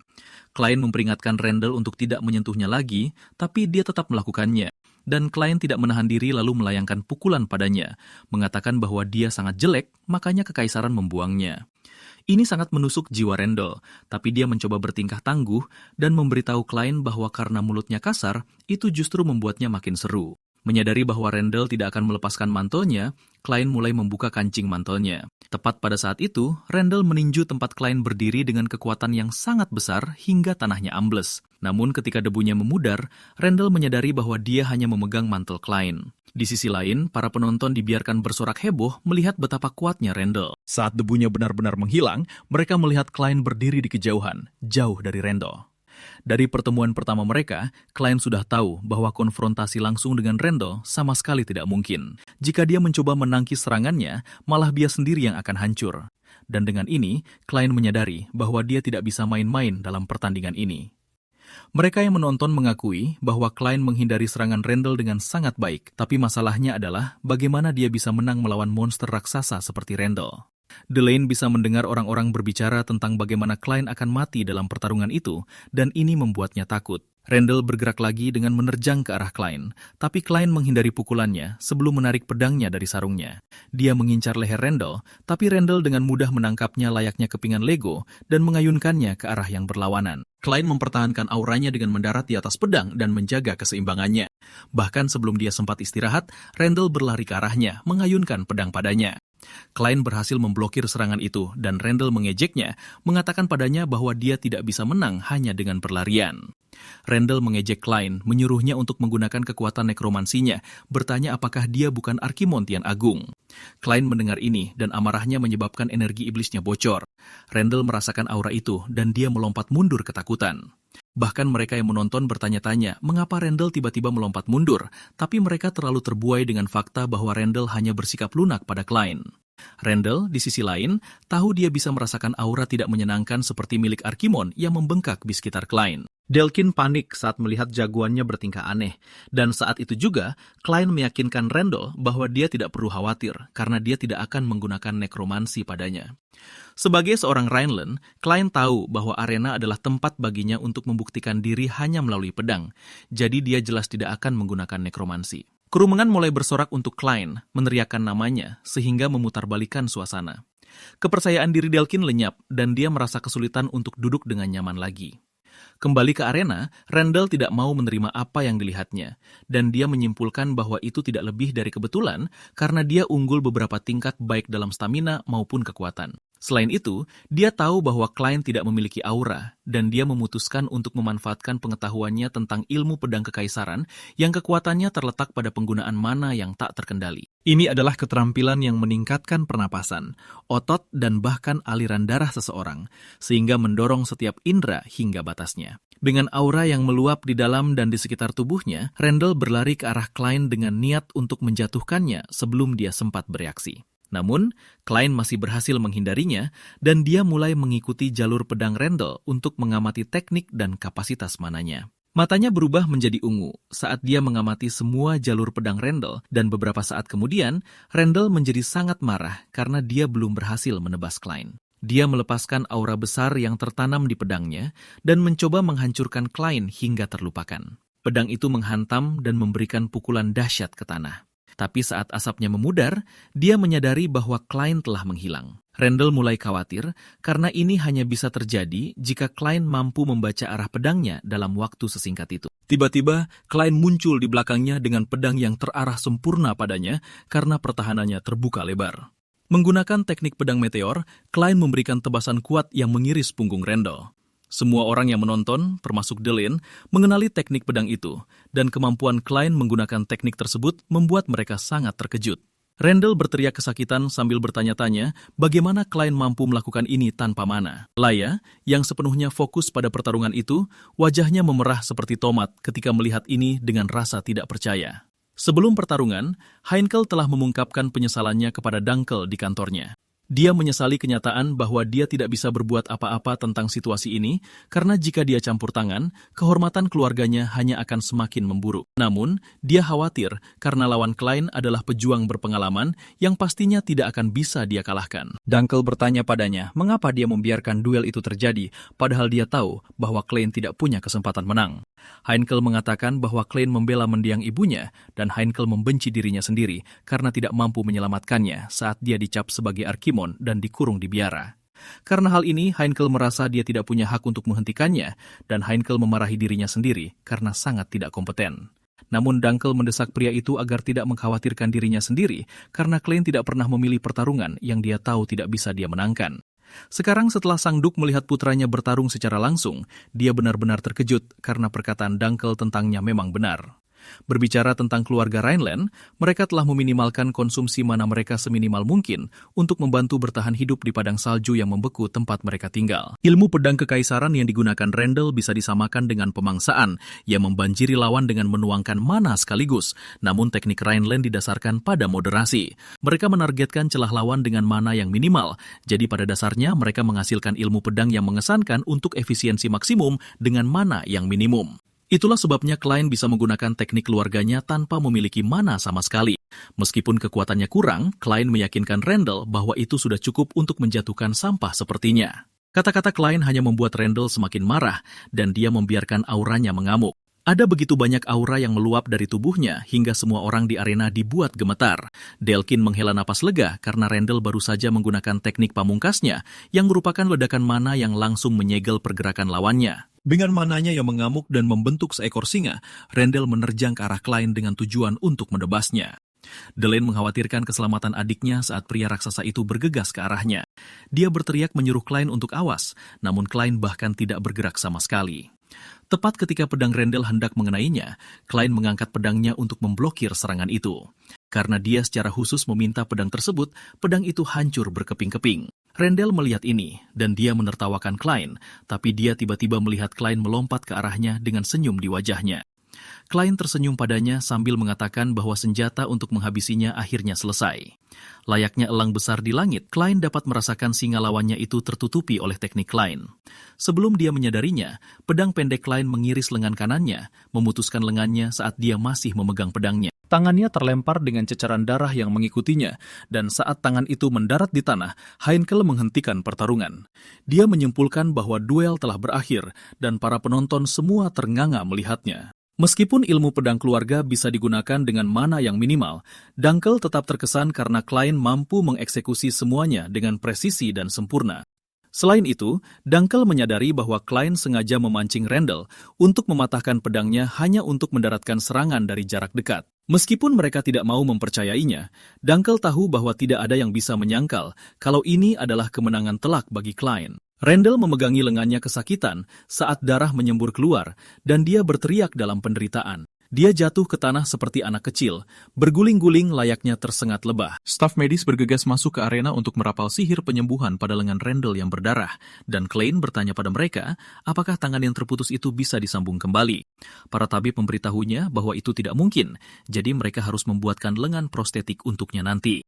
Speaker 1: Klein memperingatkan Randall untuk tidak menyentuhnya lagi, tapi dia tetap melakukannya. Dan Klein tidak menahan diri lalu melayangkan pukulan padanya, mengatakan bahwa dia sangat jelek, makanya kekaisaran membuangnya. Ini sangat menusuk jiwa Randall, tapi dia mencoba bertingkah tangguh dan memberitahu Klein bahwa karena mulutnya kasar, itu justru membuatnya makin seru. Menyadari bahwa Randall tidak akan melepaskan mantelnya, Klein mulai membuka kancing mantelnya. Tepat pada saat itu, Randall meninju tempat Klein berdiri dengan kekuatan yang sangat besar hingga tanahnya ambles. Namun ketika debunya memudar, Randall menyadari bahwa dia hanya memegang mantel Klein. Di sisi lain, para penonton dibiarkan bersorak heboh melihat betapa kuatnya Randall. Saat debunya benar-benar menghilang, mereka melihat Klein berdiri di kejauhan, jauh dari Randall. Dari pertemuan pertama mereka, Klein sudah tahu bahwa konfrontasi langsung dengan Randall sama sekali tidak mungkin. Jika dia mencoba menangkis serangannya, malah dia sendiri yang akan hancur. Dan dengan ini, Klein menyadari bahwa dia tidak bisa main-main dalam pertandingan ini. Mereka yang menonton mengakui bahwa Klein menghindari serangan Randall dengan sangat baik, tapi masalahnya adalah bagaimana dia bisa menang melawan monster raksasa seperti Randall. Delane bisa mendengar orang-orang berbicara tentang bagaimana Klein akan mati dalam pertarungan itu, dan ini membuatnya takut. Randall bergerak lagi dengan menerjang ke arah Klein, tapi Klein menghindari pukulannya sebelum menarik pedangnya dari sarungnya. Dia mengincar leher Randall, tapi Randall dengan mudah menangkapnya layaknya kepingan Lego dan mengayunkannya ke arah yang berlawanan. Klein mempertahankan auranya dengan mendarat di atas pedang dan menjaga keseimbangannya. Bahkan sebelum dia sempat istirahat, Randall berlari ke arahnya, mengayunkan pedang padanya. Klein berhasil memblokir serangan itu dan Randall mengejeknya, mengatakan padanya bahwa dia tidak bisa menang hanya dengan berlarian. Randall mengejek Klein, menyuruhnya untuk menggunakan kekuatan nekromansinya, bertanya apakah dia bukan Archimontian Agung. Klein mendengar ini dan amarahnya menyebabkan energi iblisnya bocor. Randall merasakan aura itu dan dia melompat mundur ketakutan. Bahkan mereka yang menonton bertanya-tanya mengapa Randall tiba-tiba melompat mundur, tapi mereka terlalu terbuai dengan fakta bahwa Randall hanya bersikap lunak pada Klein. Randall, di sisi lain, tahu dia bisa merasakan aura tidak menyenangkan seperti milik Archimon yang membengkak di sekitar Klein. Delkin panik saat melihat jagoannya bertingkah aneh, dan saat itu juga, Klein meyakinkan Randall bahwa dia tidak perlu khawatir karena dia tidak akan menggunakan nekromansi padanya. Sebagai seorang Rhineland, Klein tahu bahwa arena adalah tempat baginya untuk membuktikan diri hanya melalui pedang, jadi dia jelas tidak akan menggunakan nekromansi. Kerumengan mulai bersorak untuk Klein, meneriakkan namanya, sehingga memutarbalikkan suasana. Kepercayaan diri Delkin lenyap, dan dia merasa kesulitan untuk duduk dengan nyaman lagi. Kembali ke arena, Randall tidak mau menerima apa yang dilihatnya, dan dia menyimpulkan bahwa itu tidak lebih dari kebetulan karena dia unggul beberapa tingkat baik dalam stamina maupun kekuatan. Selain itu, dia tahu bahwa Klein tidak memiliki aura, dan dia memutuskan untuk memanfaatkan pengetahuannya tentang ilmu pedang kekaisaran yang kekuatannya terletak pada penggunaan mana yang tak terkendali. Ini adalah keterampilan yang meningkatkan pernapasan, otot, dan bahkan aliran darah seseorang, sehingga mendorong setiap indera hingga batasnya. Dengan aura yang meluap di dalam dan di sekitar tubuhnya, Randall berlari ke arah Klein dengan niat untuk menjatuhkannya sebelum dia sempat bereaksi. Namun, Klein masih berhasil menghindarinya, dan dia mulai mengikuti jalur pedang Randall untuk mengamati teknik dan kapasitas mananya. Matanya berubah menjadi ungu saat dia mengamati semua jalur pedang Randall, dan beberapa saat kemudian, Randall menjadi sangat marah karena dia belum berhasil menebas Klein. Dia melepaskan aura besar yang tertanam di pedangnya dan mencoba menghancurkan Klein hingga terlupakan. Pedang itu menghantam dan memberikan pukulan dahsyat ke tanah. Tapi saat asapnya memudar, dia menyadari bahwa Klein telah menghilang. Randall mulai khawatir karena ini hanya bisa terjadi jika Klein mampu membaca arah pedangnya dalam waktu sesingkat itu. Tiba-tiba, Klein muncul di belakangnya dengan pedang yang terarah sempurna padanya karena pertahanannya terbuka lebar. Menggunakan teknik pedang meteor, Klein memberikan tebasan kuat yang mengiris punggung Randall. Semua orang yang menonton, termasuk Delane, mengenali teknik pedang itu, dan kemampuan Klein menggunakan teknik tersebut membuat mereka sangat terkejut. Randall berteriak kesakitan sambil bertanya-tanya bagaimana Klein mampu melakukan ini tanpa mana. Laia, yang sepenuhnya fokus pada pertarungan itu, wajahnya memerah seperti tomat ketika melihat ini dengan rasa tidak percaya. Sebelum pertarungan, Heinkel telah mengungkapkan penyesalannya kepada Dunkel di kantornya. Dia menyesali kenyataan bahwa dia tidak bisa berbuat apa-apa tentang situasi ini, karena jika dia campur tangan, kehormatan keluarganya hanya akan semakin memburuk. Namun, dia khawatir karena lawan Klein adalah pejuang berpengalaman yang pastinya tidak akan bisa dia kalahkan.
Speaker 2: Dunkel bertanya padanya mengapa dia membiarkan duel itu terjadi, padahal dia tahu bahwa Klein tidak punya kesempatan menang. Heinkel mengatakan bahwa Klein membela mendiang ibunya, dan Heinkel membenci dirinya sendiri karena tidak mampu menyelamatkannya saat dia dicap sebagai Arkimon dan dikurung di biara. Karena hal ini, Heinkel merasa dia tidak punya hak untuk menghentikannya, dan Heinkel memarahi dirinya sendiri karena sangat tidak kompeten. Namun Dunkel mendesak pria itu agar tidak mengkhawatirkan dirinya sendiri karena Klein tidak pernah memilih pertarungan yang dia tahu tidak bisa dia menangkan. Sekarang setelah sang Duk melihat putranya bertarung secara langsung, dia benar-benar terkejut karena perkataan Dunkel tentangnya memang benar. Berbicara tentang keluarga Rhineland, mereka telah meminimalkan konsumsi mana mereka seminimal mungkin untuk membantu bertahan hidup di padang salju yang membeku tempat mereka tinggal. Ilmu pedang kekaisaran yang digunakan Rendel bisa disamakan dengan pemangsaan yang membanjiri lawan dengan menuangkan mana sekaligus, namun teknik Rhineland didasarkan pada moderasi. Mereka menargetkan celah lawan dengan mana yang minimal, jadi pada dasarnya mereka menghasilkan ilmu pedang yang mengesankan untuk efisiensi maksimum dengan mana yang minimum. Itulah sebabnya Klein bisa menggunakan teknik keluarganya tanpa memiliki mana sama sekali. Meskipun kekuatannya kurang, Klein meyakinkan Rendel bahwa itu sudah cukup untuk menjatuhkan sampah sepertinya. Kata-kata Klein hanya membuat Rendel semakin marah, dan dia membiarkan auranya mengamuk. Ada begitu banyak aura yang meluap dari tubuhnya hingga semua orang di arena dibuat gemetar. Delkin menghela napas lega karena Rendel baru saja menggunakan teknik pamungkasnya yang merupakan ledakan mana yang langsung menyegel pergerakan lawannya. Dengan mananya yang mengamuk dan membentuk seekor singa, Rendel menerjang ke arah Klein dengan tujuan untuk menebasnya. Delaine mengkhawatirkan keselamatan adiknya saat pria raksasa itu bergegas ke arahnya. Dia berteriak menyuruh Klein untuk awas, namun Klein bahkan tidak bergerak sama sekali. Tepat ketika pedang Rendel hendak mengenainya, Klein mengangkat pedangnya untuk memblokir serangan itu. Karena dia secara khusus meminta pedang tersebut, pedang itu hancur berkeping-keping. Rendel melihat ini, dan dia menertawakan Klein, tapi dia tiba-tiba melihat Klein melompat ke arahnya dengan senyum di wajahnya. Klein tersenyum padanya sambil mengatakan bahwa senjata untuk menghabisinya akhirnya selesai. Layaknya elang besar di langit, Klein dapat merasakan singa lawannya itu tertutupi oleh teknik Klein. Sebelum dia menyadarinya, pedang pendek Klein mengiris lengan kanannya, memutuskan lengannya saat dia masih memegang pedangnya. Tangannya terlempar dengan ceceran darah yang mengikutinya, dan saat tangan itu mendarat di tanah, Heinkel menghentikan pertarungan. Dia menyimpulkan bahwa duel telah berakhir, dan para penonton semua ternganga melihatnya. Meskipun ilmu pedang keluarga bisa digunakan dengan mana yang minimal, Dunkel tetap terkesan karena Klein mampu mengeksekusi semuanya dengan presisi dan sempurna. Selain itu, Dunkel menyadari bahwa Klein sengaja memancing Rendel untuk mematahkan pedangnya hanya untuk mendaratkan serangan dari jarak dekat. Meskipun mereka tidak mau mempercayainya, Dunkel tahu bahwa tidak ada yang bisa menyangkal kalau ini adalah kemenangan telak bagi Klein. Rendel memegangi lengannya kesakitan saat darah menyembur keluar, dan dia berteriak dalam penderitaan. Dia jatuh ke tanah seperti anak kecil, berguling-guling layaknya tersengat lebah. Staf medis bergegas masuk ke arena untuk merapal sihir penyembuhan pada lengan Rendel yang berdarah, dan Klein bertanya pada mereka apakah tangan yang terputus itu bisa disambung kembali. Para tabib memberitahunya bahwa itu tidak mungkin, jadi mereka harus membuatkan lengan prostetik untuknya nanti.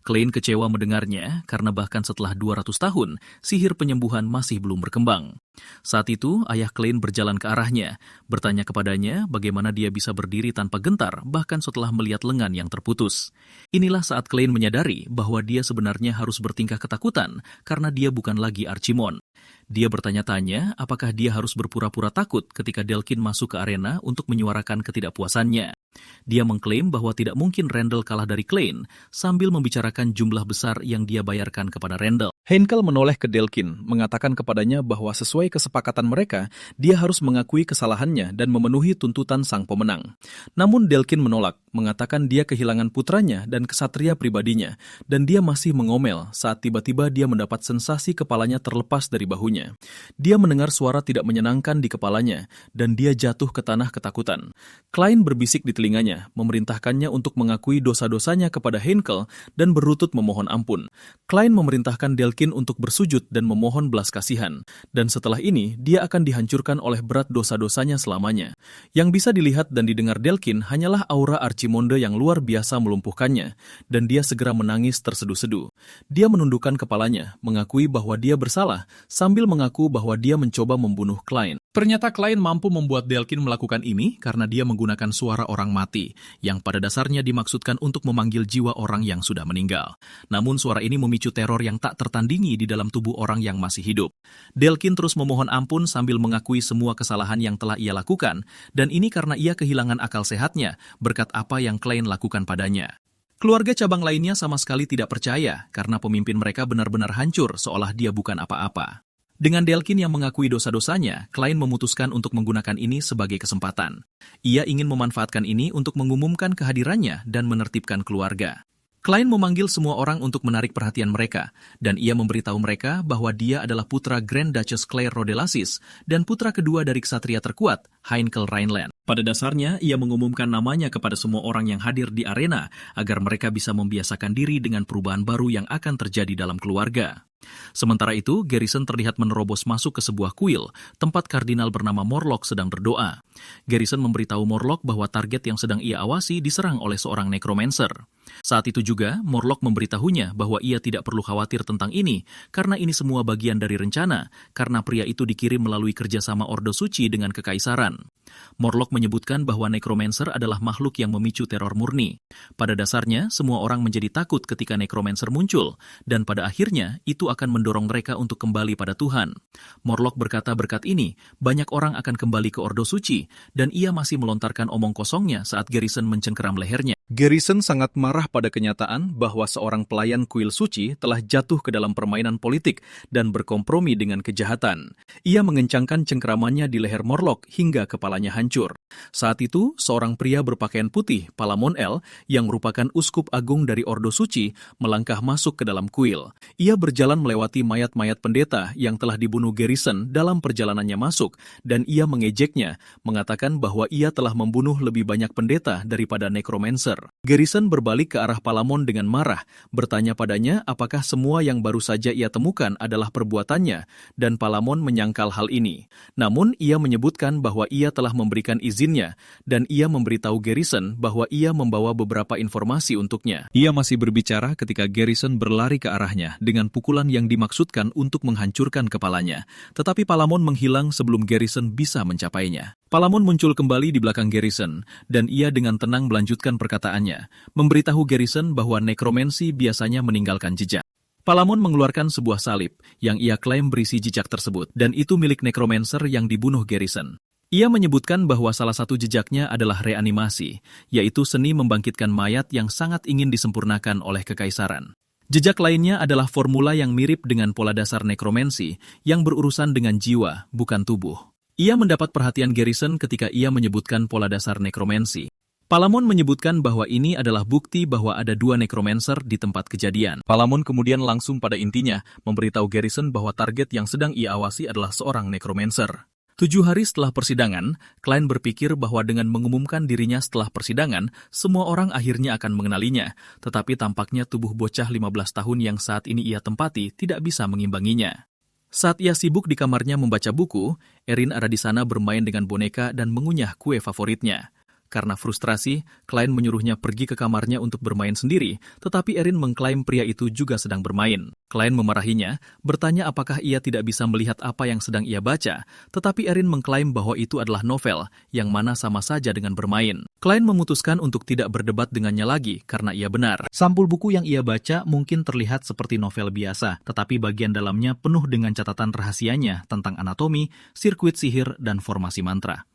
Speaker 2: Klein kecewa mendengarnya karena bahkan setelah 200 tahun, sihir penyembuhan masih belum berkembang. Saat itu, ayah Klein berjalan ke arahnya, bertanya kepadanya bagaimana dia bisa berdiri tanpa gentar bahkan setelah melihat lengan yang terputus. Inilah saat Klein menyadari bahwa dia sebenarnya harus bertingkah ketakutan karena dia bukan lagi Archimon. Dia bertanya-tanya apakah dia harus berpura-pura takut ketika Delkin masuk ke arena untuk menyuarakan ketidakpuasannya. Dia mengklaim bahwa tidak mungkin Rendel kalah dari Klein sambil membicarakan jumlah besar yang dia bayarkan kepada Rendel. Heinkel menoleh ke Delkin, mengatakan kepadanya bahwa sesuai kesepakatan mereka, dia harus mengakui kesalahannya dan memenuhi tuntutan sang pemenang. Namun Delkin menolak, mengatakan dia kehilangan putranya dan kesatria pribadinya, dan dia masih mengomel saat tiba-tiba dia mendapat sensasi kepalanya terlepas dari bahunya. Dia mendengar suara tidak menyenangkan di kepalanya, dan dia jatuh ke tanah ketakutan. Klein berbisik di telinganya, memerintahkannya untuk mengakui dosa-dosanya kepada Heinkel dan berlutut memohon ampun. Klein memerintahkan Delkin
Speaker 1: Delkin untuk bersujud dan memohon belas kasihan, dan setelah ini dia akan dihancurkan oleh berat dosa-dosanya selamanya. Yang bisa dilihat dan didengar Delkin hanyalah aura Archimonde yang luar biasa melumpuhkannya, dan dia segera menangis terseduh-seduh. Dia menundukkan kepalanya, mengakui bahwa dia bersalah, sambil mengaku bahwa dia mencoba membunuh Klein. Ternyata Klein mampu membuat Delkin melakukan ini karena dia menggunakan suara orang mati, yang pada dasarnya dimaksudkan untuk memanggil jiwa orang yang sudah meninggal. Namun suara ini memicu teror yang tak tertandingi di dalam tubuh orang yang masih hidup. Delkin terus memohon ampun sambil mengakui semua kesalahan yang telah ia lakukan, dan ini karena ia kehilangan akal sehatnya berkat apa yang Klein lakukan padanya. Keluarga cabang lainnya sama sekali tidak percaya karena pemimpin mereka benar-benar hancur seolah dia bukan apa-apa. Dengan Delkin yang mengakui dosa-dosanya, Klein memutuskan untuk menggunakan ini sebagai kesempatan. Ia ingin memanfaatkan ini untuk mengumumkan kehadirannya dan menertibkan keluarga. Klein memanggil semua orang untuk menarik perhatian mereka, dan ia memberitahu mereka bahwa dia adalah putra Grand Duchess Claire Rodelasis dan putra kedua dari ksatria terkuat, Heinkel Rhineland. Pada dasarnya, ia mengumumkan namanya kepada semua orang yang hadir di arena agar mereka bisa membiasakan diri dengan perubahan baru yang akan terjadi dalam keluarga. Sementara itu, Garrison terlihat menerobos masuk ke sebuah kuil, tempat kardinal bernama Morlock sedang berdoa. Garrison memberitahu Morlock bahwa target yang sedang ia awasi diserang oleh seorang necromancer. Saat itu juga, Morlock memberitahunya bahwa ia tidak perlu khawatir tentang ini, karena ini semua bagian dari rencana, karena pria itu dikirim melalui kerjasama Ordo Suci dengan Kekaisaran. Morlock menyebutkan bahwa necromancer adalah makhluk yang memicu teror murni. Pada dasarnya, semua orang menjadi takut ketika necromancer muncul, dan pada akhirnya itu akan mendorong mereka untuk kembali pada Tuhan. Morlock berkata berkat ini, banyak orang akan kembali ke Ordo Suci, dan ia masih melontarkan omong kosongnya saat Garrison mencengkeram lehernya. Garrison sangat marah pada kenyataan bahwa seorang pelayan kuil suci telah jatuh ke dalam permainan politik dan berkompromi dengan kejahatan. Ia mengencangkan cengkeramannya di leher Morlock hingga kepalanya hancur. Saat itu, seorang pria berpakaian putih, Palamon El, yang merupakan uskup agung dari Ordo Suci, melangkah masuk ke dalam kuil. Ia berjalan melewati mayat-mayat pendeta yang telah dibunuh Garrison dalam perjalanannya masuk, dan ia mengejeknya, mengatakan bahwa ia telah membunuh lebih banyak pendeta daripada necromancer. Garrison berbalik ke arah Palamon dengan marah, bertanya padanya apakah semua yang baru saja ia temukan adalah perbuatannya, dan Palamon menyangkal hal ini. Namun, ia menyebutkan bahwa ia telah memberikan izinnya, dan ia memberitahu Garrison bahwa ia membawa beberapa informasi untuknya. Ia masih berbicara ketika Garrison berlari ke arahnya dengan pukulan yang dimaksudkan untuk menghancurkan kepalanya, tetapi Palamon menghilang sebelum Garrison bisa mencapainya. Palamon muncul kembali di belakang Garrison, dan ia dengan tenang melanjutkan perkataannya, memberitahu Garrison bahwa nekromansi biasanya meninggalkan jejak. Palamon mengeluarkan sebuah salib yang ia klaim berisi jejak tersebut, dan itu milik nekromancer yang dibunuh Garrison. Ia menyebutkan bahwa salah satu jejaknya adalah reanimasi, yaitu seni membangkitkan mayat yang sangat ingin disempurnakan oleh Kekaisaran. Jejak lainnya adalah formula yang mirip dengan pola dasar nekromansi yang berurusan dengan jiwa, bukan tubuh. Ia mendapat perhatian Garrison ketika ia menyebutkan pola dasar nekromansi. Palamon menyebutkan bahwa ini adalah bukti bahwa ada dua necromancer di tempat kejadian. Palamon kemudian langsung pada intinya memberitahu Garrison bahwa target yang sedang ia awasi adalah seorang necromancer. 7 hari setelah persidangan, Klein berpikir bahwa dengan mengumumkan dirinya setelah persidangan, semua orang akhirnya akan mengenalinya, tetapi tampaknya tubuh bocah 15 tahun yang saat ini ia tempati tidak bisa mengimbanginya. Saat ia sibuk di kamarnya membaca buku, Erin ada di sana bermain dengan boneka dan mengunyah kue favoritnya. Karena frustrasi, Klein menyuruhnya pergi ke kamarnya untuk bermain sendiri, tetapi Erin mengklaim pria itu juga sedang bermain. Klein memarahinya, bertanya apakah ia tidak bisa melihat apa yang sedang ia baca, tetapi Erin mengklaim bahwa itu adalah novel, yang mana sama saja dengan bermain. Klein memutuskan untuk tidak berdebat dengannya lagi, karena ia benar. Sampul buku yang ia baca mungkin terlihat seperti novel biasa, tetapi bagian dalamnya penuh dengan catatan rahasianya tentang anatomi, sirkuit sihir, dan formasi mantra.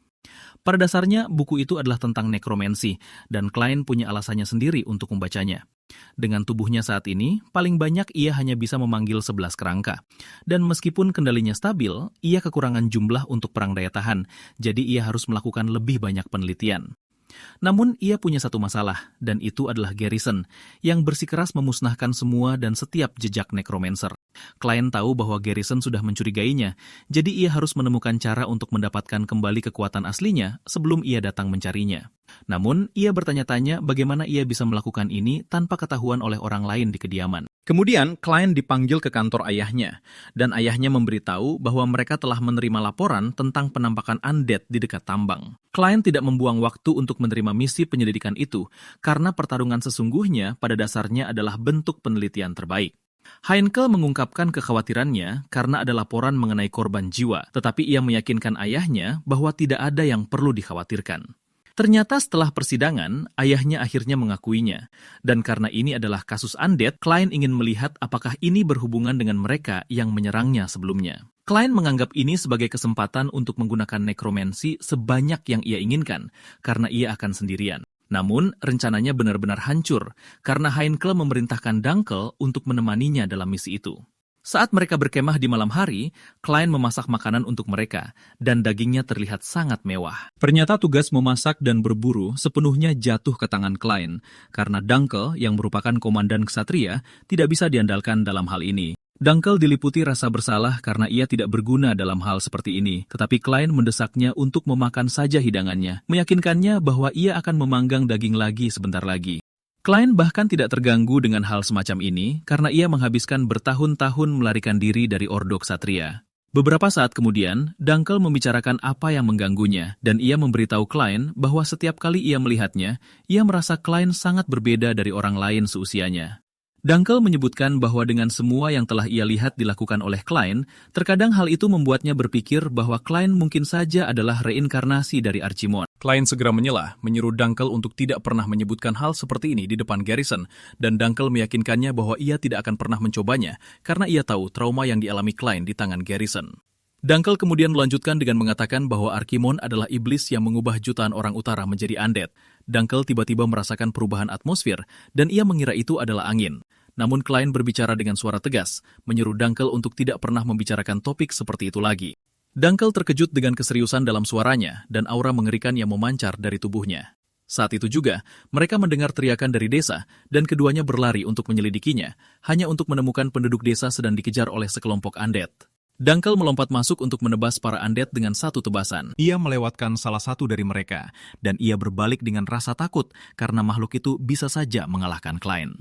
Speaker 1: Pada dasarnya, buku itu adalah tentang nekromansi, dan Klein punya alasannya sendiri untuk membacanya. Dengan tubuhnya saat ini, paling banyak ia hanya bisa memanggil 11 kerangka. Dan meskipun kendalinya stabil, ia kekurangan jumlah untuk perang daya tahan, jadi ia harus melakukan lebih banyak penelitian. Namun, ia punya satu masalah, dan itu adalah Garrison, yang bersikeras memusnahkan semua dan setiap jejak necromancer. Klein tahu bahwa Garrison sudah mencurigainya, jadi ia harus menemukan cara untuk mendapatkan kembali kekuatan aslinya sebelum ia datang mencarinya. Namun, ia bertanya-tanya bagaimana ia bisa melakukan ini tanpa ketahuan oleh orang lain di kediaman.
Speaker 2: Kemudian, klien dipanggil ke kantor ayahnya, dan ayahnya memberitahu bahwa mereka telah menerima laporan tentang penampakan undead di dekat tambang. Klien tidak membuang waktu untuk menerima misi penyelidikan itu, karena pertarungan sesungguhnya pada dasarnya adalah bentuk penelitian terbaik. Heinkel mengungkapkan kekhawatirannya karena ada laporan mengenai korban jiwa, tetapi ia meyakinkan ayahnya bahwa tidak ada yang perlu dikhawatirkan. Ternyata setelah persidangan, ayahnya akhirnya mengakuinya. Dan karena ini adalah kasus undead, klien ingin melihat apakah ini berhubungan dengan mereka yang menyerangnya sebelumnya. Klien menganggap ini sebagai kesempatan untuk menggunakan nekromansi sebanyak yang ia inginkan, karena ia akan sendirian. Namun, rencananya benar-benar hancur, karena Heinkel memerintahkan Dunkel untuk menemaninya dalam misi itu. Saat mereka berkemah di malam hari, klien memasak makanan untuk mereka, dan dagingnya terlihat sangat mewah. Ternyata tugas memasak dan berburu sepenuhnya jatuh ke tangan klien, karena Dunkel, yang merupakan komandan ksatria, tidak bisa diandalkan dalam hal ini. Dunkel diliputi rasa bersalah karena ia tidak berguna dalam hal seperti ini, tetapi klien mendesaknya untuk memakan saja hidangannya, meyakinkannya bahwa ia akan memanggang daging lagi sebentar lagi. Klien bahkan tidak terganggu dengan hal semacam ini karena ia menghabiskan bertahun-tahun melarikan diri dari Ordo Ksatria. Beberapa saat kemudian, Dunkel membicarakan apa yang mengganggunya, dan ia memberitahu klien bahwa setiap kali ia melihatnya, ia merasa klien sangat berbeda dari orang lain seusianya. Dunkel menyebutkan bahwa dengan semua yang telah ia lihat dilakukan oleh klien, terkadang hal itu membuatnya berpikir bahwa klien mungkin saja adalah reinkarnasi dari Archimon. Klien segera menyelah, menyuruh Dunkel untuk tidak pernah menyebutkan hal seperti ini di depan Garrison, dan Dunkel meyakinkannya bahwa ia tidak akan pernah mencobanya, karena ia tahu trauma yang dialami klien di tangan Garrison. Dunkel kemudian melanjutkan dengan mengatakan bahwa Archimon adalah iblis yang mengubah jutaan orang utara menjadi undead. Dunkel tiba-tiba merasakan perubahan atmosfer, dan ia mengira itu adalah angin. Namun klien berbicara dengan suara tegas, menyuruh Dunkel untuk tidak pernah membicarakan topik seperti itu lagi. Dunkel terkejut dengan keseriusan dalam suaranya, dan aura mengerikan yang memancar dari tubuhnya. Saat itu juga, mereka mendengar teriakan dari desa, dan keduanya berlari untuk menyelidikinya, hanya untuk menemukan penduduk desa sedang dikejar oleh sekelompok undead. Dunkel melompat masuk untuk menebas para undead dengan satu tebasan. Ia melewatkan salah satu dari mereka, dan ia berbalik dengan rasa takut karena makhluk itu bisa saja mengalahkan klien.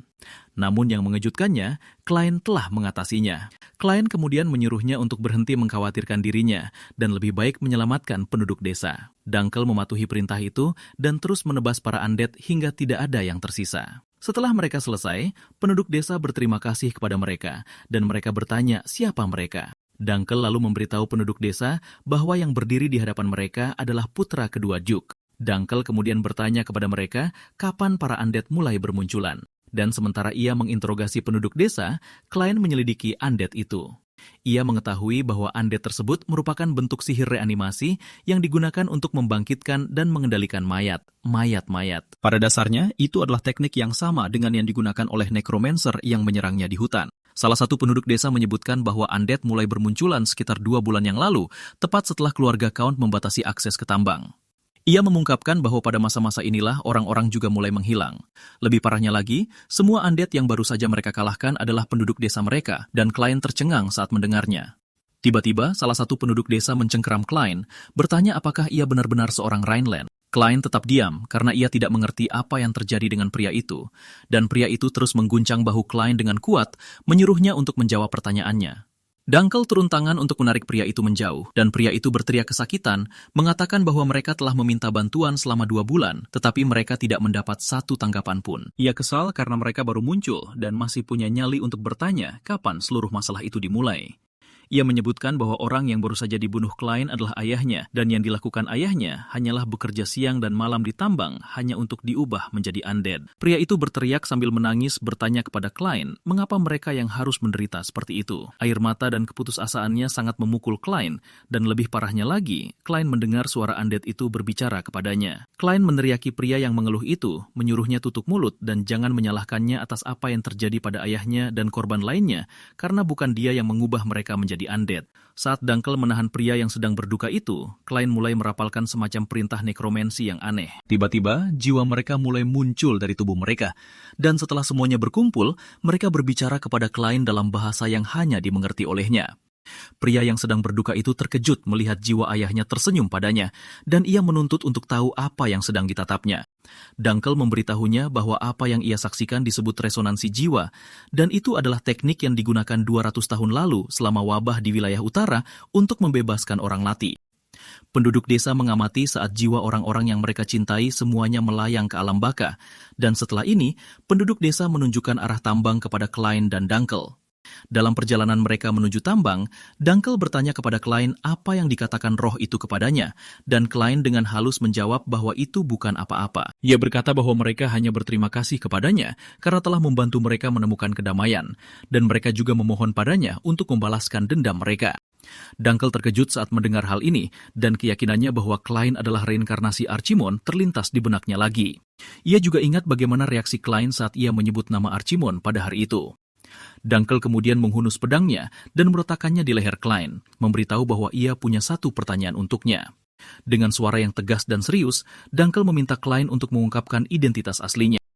Speaker 2: Namun yang mengejutkannya, klien telah mengatasinya. Klien kemudian menyuruhnya untuk berhenti mengkhawatirkan dirinya dan lebih baik menyelamatkan penduduk desa. Dunkel mematuhi perintah itu dan terus menebas para undead hingga tidak ada yang tersisa. Setelah mereka selesai, penduduk desa berterima kasih kepada mereka, dan mereka bertanya siapa mereka. Dunkel lalu memberitahu penduduk desa bahwa yang berdiri di hadapan mereka adalah putra kedua Duke. Dunkel kemudian bertanya kepada mereka kapan para undead mulai bermunculan. Dan sementara ia menginterogasi penduduk desa, klien menyelidiki undead itu. Ia mengetahui bahwa undead tersebut merupakan bentuk sihir reanimasi yang digunakan untuk membangkitkan dan mengendalikan mayat-mayat. Pada dasarnya, itu adalah teknik yang sama dengan yang digunakan oleh necromancer yang menyerangnya di hutan. Salah satu penduduk desa menyebutkan bahwa undead mulai bermunculan sekitar 2 bulan yang lalu, tepat setelah keluarga Count membatasi akses ke tambang. Ia mengungkapkan bahwa pada masa-masa inilah orang-orang juga mulai menghilang. Lebih parahnya lagi, semua undead yang baru saja mereka kalahkan adalah penduduk desa mereka, dan klien tercengang saat mendengarnya. Tiba-tiba, salah satu penduduk desa mencengkeram klien, bertanya apakah ia benar-benar seorang Rhineland. Klien tetap diam karena ia tidak mengerti apa yang terjadi dengan pria itu, dan pria itu terus mengguncang bahu klien dengan kuat, menyuruhnya untuk menjawab pertanyaannya. Dunkel turun tangan untuk menarik pria itu menjauh, dan pria itu berteriak kesakitan, mengatakan bahwa mereka telah meminta bantuan selama 2 bulan, tetapi mereka tidak mendapat satu tanggapan pun. Ia kesal karena mereka baru muncul, dan masih punya nyali untuk bertanya kapan seluruh masalah itu dimulai. Ia menyebutkan bahwa orang yang baru saja dibunuh klien adalah ayahnya, dan yang dilakukan ayahnya hanyalah bekerja siang dan malam di tambang hanya untuk diubah menjadi undead. Pria itu berteriak sambil menangis bertanya kepada klien mengapa mereka yang harus menderita seperti itu. Air mata dan keputusasaannya sangat memukul klien, dan lebih parahnya lagi, klien mendengar suara undead itu berbicara kepadanya. Klien meneriaki pria yang mengeluh itu, menyuruhnya tutup mulut dan jangan menyalahkannya atas apa yang terjadi pada ayahnya dan korban lainnya, karena bukan dia yang mengubah mereka menjadi undead. Saat Dunkel menahan pria yang sedang berduka itu, klien mulai merapalkan semacam perintah nekromansi yang aneh. Tiba-tiba, jiwa mereka mulai muncul dari tubuh mereka, dan setelah semuanya berkumpul, mereka berbicara kepada klien dalam bahasa yang hanya dimengerti olehnya.
Speaker 1: Pria yang sedang berduka itu terkejut melihat jiwa ayahnya tersenyum padanya, dan ia menuntut untuk tahu apa yang sedang ditatapnya. Dunkel memberitahunya bahwa apa yang ia saksikan disebut resonansi jiwa, dan itu adalah teknik yang digunakan 200 tahun lalu selama wabah di wilayah utara untuk membebaskan orang mati. Penduduk desa mengamati saat jiwa orang-orang yang mereka cintai semuanya melayang ke alam baka, dan setelah ini, penduduk desa menunjukkan arah tambang kepada Klein dan Dunkel. Dalam perjalanan mereka menuju tambang, Dunkel bertanya kepada Klein apa yang dikatakan roh itu kepadanya, dan Klein dengan halus menjawab bahwa itu bukan apa-apa. Ia berkata bahwa mereka hanya berterima kasih kepadanya karena telah membantu mereka menemukan kedamaian, dan mereka juga memohon padanya untuk membalaskan dendam mereka. Dunkel terkejut saat mendengar hal ini, dan keyakinannya bahwa Klein adalah reinkarnasi Archimon terlintas di benaknya lagi. Ia juga ingat bagaimana reaksi Klein saat ia menyebut nama Archimon pada hari itu. Dunkel kemudian menghunus pedangnya dan meletakkannya di leher Klein, memberitahu bahwa ia punya satu pertanyaan untuknya. Dengan suara yang tegas dan serius, Dunkel meminta Klein untuk mengungkapkan identitas aslinya.